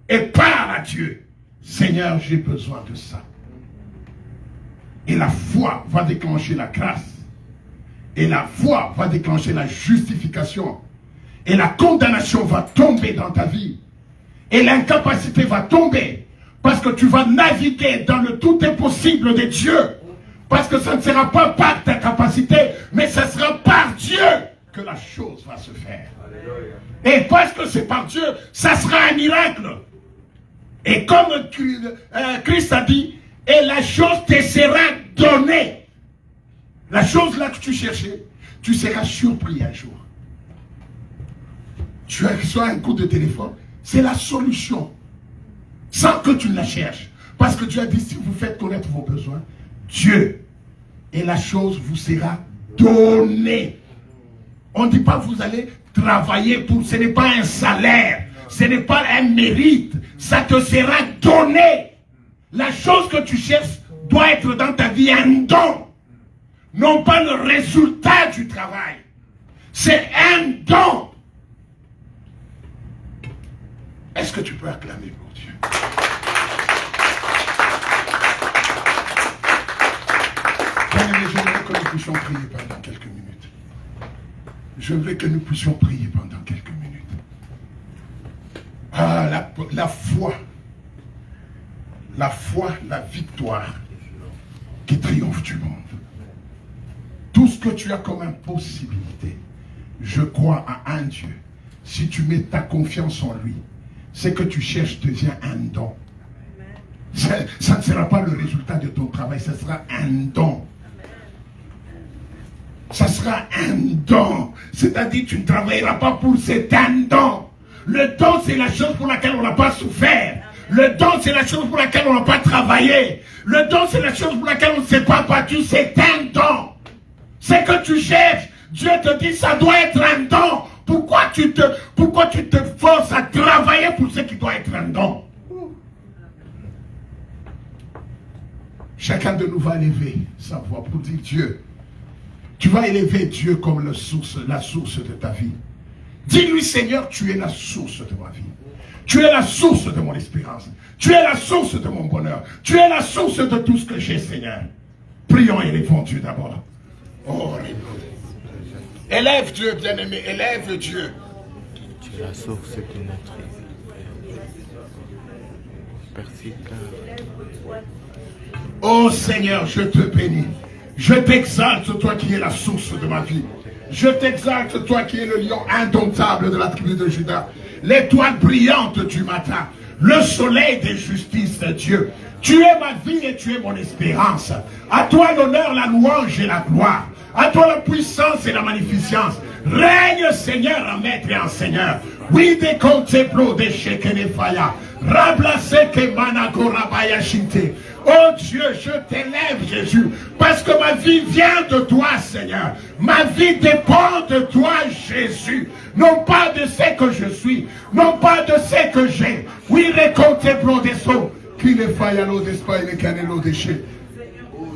Et parle à Dieu. Seigneur, j'ai besoin de ça. Et la foi va déclencher la grâce. Et la foi va déclencher la justification. Et la condamnation va tomber dans ta vie. Et l'incapacité va tomber. Parce que tu vas naviguer dans le tout impossible de Dieu. Parce que ça ne sera pas par ta capacité, mais ce sera par Dieu que la chose va se faire. Et parce que c'est par Dieu, ça sera un miracle. Et comme Christ a dit, et la chose te sera donnée. La chose là que tu cherchais, tu seras surpris un jour. Tu reçois un coup de téléphone, c'est la solution. Sans que tu ne la cherches. Parce que Dieu a dit, si vous faites connaître vos besoins, Dieu, et la chose vous sera donnée. On ne dit pas vous allez travailler pour, ce n'est pas un salaire, ce n'est pas un mérite, ça te sera donné. La chose que tu cherches doit être dans ta vie un don, non pas le résultat du travail. C'est un don. Est-ce que tu peux acclamer pour Dieu? Bien-aimé, je voudrais que nous puissions prier pendant quelques minutes. Je voudrais que nous puissions prier pendant quelques minutes. Ah, la foi, la victoire qui triomphe du monde. Tout ce que tu as comme impossibilité, je crois à un Dieu. Si tu mets ta confiance en lui, ce que tu cherches devient un don. Ça ne sera pas le résultat de ton travail, ça sera un don. Ça sera un don. C'est-à-dire tu ne travailleras pas pour cet un don. Le don, c'est la chose pour laquelle on n'a pas souffert. Le don, c'est la chose pour laquelle on n'a pas travaillé. Le don, c'est la chose pour laquelle on ne s'est pas battu. C'est un don. C'est que tu cherches. Dieu te dit, ça doit être un don. Pourquoi tu te forces à travailler pour ce qui doit être un don? Chacun de nous va élever sa voix pour dire Dieu. Tu vas élever Dieu comme la source de ta vie. Dis-lui, Seigneur, tu es la source de ma vie. Tu es la source de mon espérance. Tu es la source de mon bonheur. Tu es la source de tout ce que j'ai, Seigneur. Prions et élevons Dieu d'abord. Oh, élève Dieu, bien-aimé, élève Dieu. Tu es la source de notre vie. Oh Seigneur, je te bénis. Je t'exalte, toi qui es la source de ma vie. Je t'exalte, toi qui es le lion indomptable de la tribu de Juda. L'étoile brillante du matin. Le soleil des justices, Dieu. Tu es ma vie et tu es mon espérance. À toi l'honneur, la louange et la gloire. À toi la puissance et la magnificence. Règne Seigneur en maître et en Seigneur. Oui, des contemplo des shekenefaya. Rablase que managorabaya shinte. Oh Dieu, je t'élève Jésus, parce que ma vie vient de toi Seigneur. Ma vie dépend de toi Jésus. Non pas de ce que je suis, non pas de ce que j'ai. Oui, recontemplo des sauts. Qu'il est faillalo d'espagne et canelo déchet.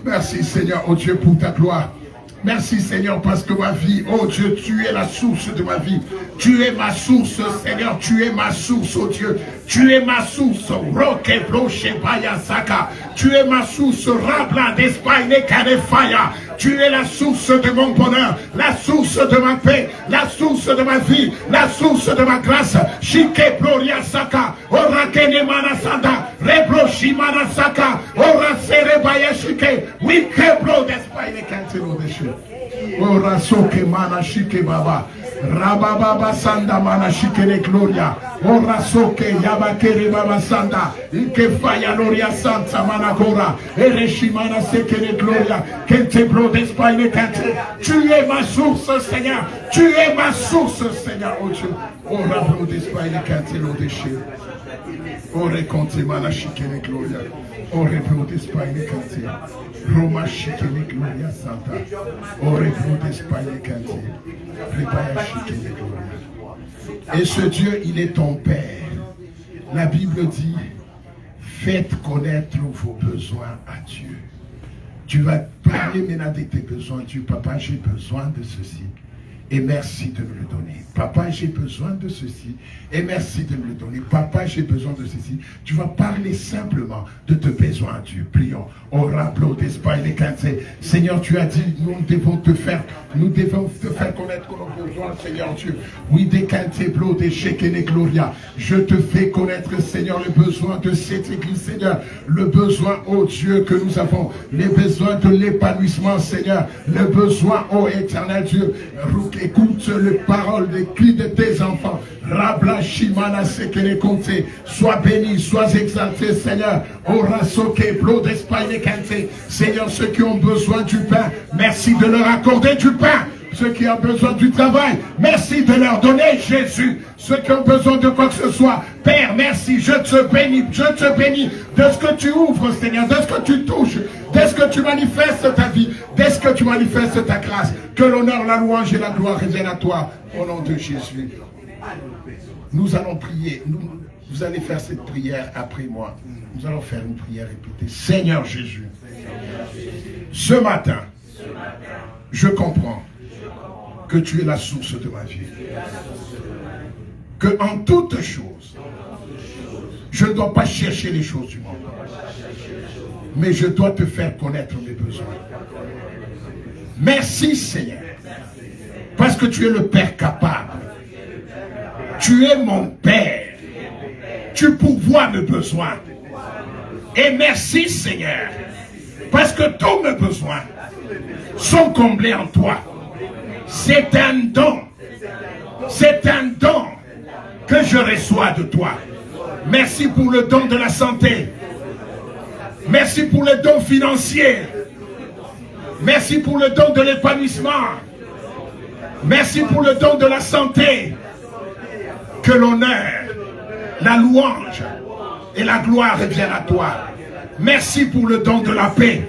Merci Seigneur, oh Dieu, pour ta gloire. Merci Seigneur parce que ma vie, oh Dieu, tu es la source de ma vie. Tu es ma source Seigneur, tu es ma source, oh Dieu. Tu es ma source, Roque Broche Bayasaka. Tu es ma source, Rabla d'Espagne Canefaya. Tu es la source de mon bonheur, la source de ma paix, la source de ma vie, la source de ma grâce. Shike Gloria Saka, Orakene Manasanda, Rebroshi Manasaka, Orasere Bayashike, Wikebro d'Espagne Cantelo de Chou. Orasoke Manashike Baba. Rababa Sanda Manashike de Gloria. Orasoke Yabakere Baba Sanda. Ikefaya Loria Santa Managora. Ereshimana Seke de Gloria. Kentebro d'Espagne Kante. Tu es ma source, Seigneur. Tu es ma source, Seigneur. Oh Dieu. Orabro d'Espagne Kante lo déchet. Ore Conte Manashike de Gloria. Orebro d'Espagne Kante. Roma Shikene Gloria Santa. Orebro d'Espagne Kante. Et ce Dieu, il est ton Père. La Bible dit, faites connaître vos besoins à Dieu. Tu vas parler maintenant de tes besoins. Dieu, papa, j'ai besoin de ceci. Et merci de me le donner. Papa, j'ai besoin de ceci. Et merci de me le donner. Papa, j'ai besoin de ceci. Tu vas parler simplement de tes besoins à Dieu. Prions. Au rappel d'Espagne les 15. Seigneur, tu as dit, nous devons te faire connaître nos besoins, Seigneur Dieu. Oui, des canteblo, des shekene gloria. Je te fais connaître, Seigneur, les besoins de cette église, Seigneur. Le besoin, oh Dieu, que nous avons. Les besoins de l'épanouissement, Seigneur. Le besoin, oh éternel Dieu. Écoute les paroles, les cris de tes enfants. Rabla Shimana Sekene Konte. Sois béni, sois exalté, Seigneur. Orasoke Blo d'Espagne Kante. Seigneur, ceux qui ont besoin du pain, merci de leur accorder du pain. Ceux qui ont besoin du travail, merci de leur donner Jésus. Ceux qui ont besoin de quoi que ce soit, Père, merci, je te bénis de ce que tu ouvres, Seigneur, de ce que tu touches, de ce que tu manifestes ta vie, de ce que tu manifestes ta grâce. Que l'honneur, la louange et la gloire reviennent à toi, au nom de Jésus. Nous allons prier, vous allez faire cette prière après moi. Nous allons faire une prière répétée. Seigneur Jésus, ce matin, je comprends que tu es la source de ma vie. Que en toutes choses, je ne dois pas chercher les choses du monde, mais je dois te faire connaître mes besoins. Merci Seigneur. Parce que tu es le Père capable. Tu es mon Père. Tu pourvois mes besoins. Et merci Seigneur. Parce que tous mes besoins sont comblés en toi. C'est un don. C'est un don que je reçois de toi. Merci pour le don de la santé. Merci pour le don financier. Merci pour le don de l'épanouissement. Merci pour le don de la santé. Que l'honneur, la louange et la gloire reviennent à toi. Merci pour le don de la paix.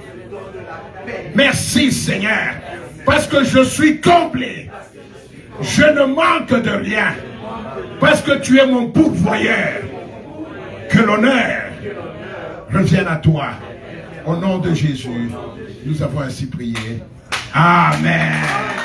Merci Seigneur, parce que je suis comblé. Je ne manque de rien, parce que tu es mon pourvoyeur. Que l'honneur revienne à toi. Au nom de Jésus, nous avons ainsi prié. Amen.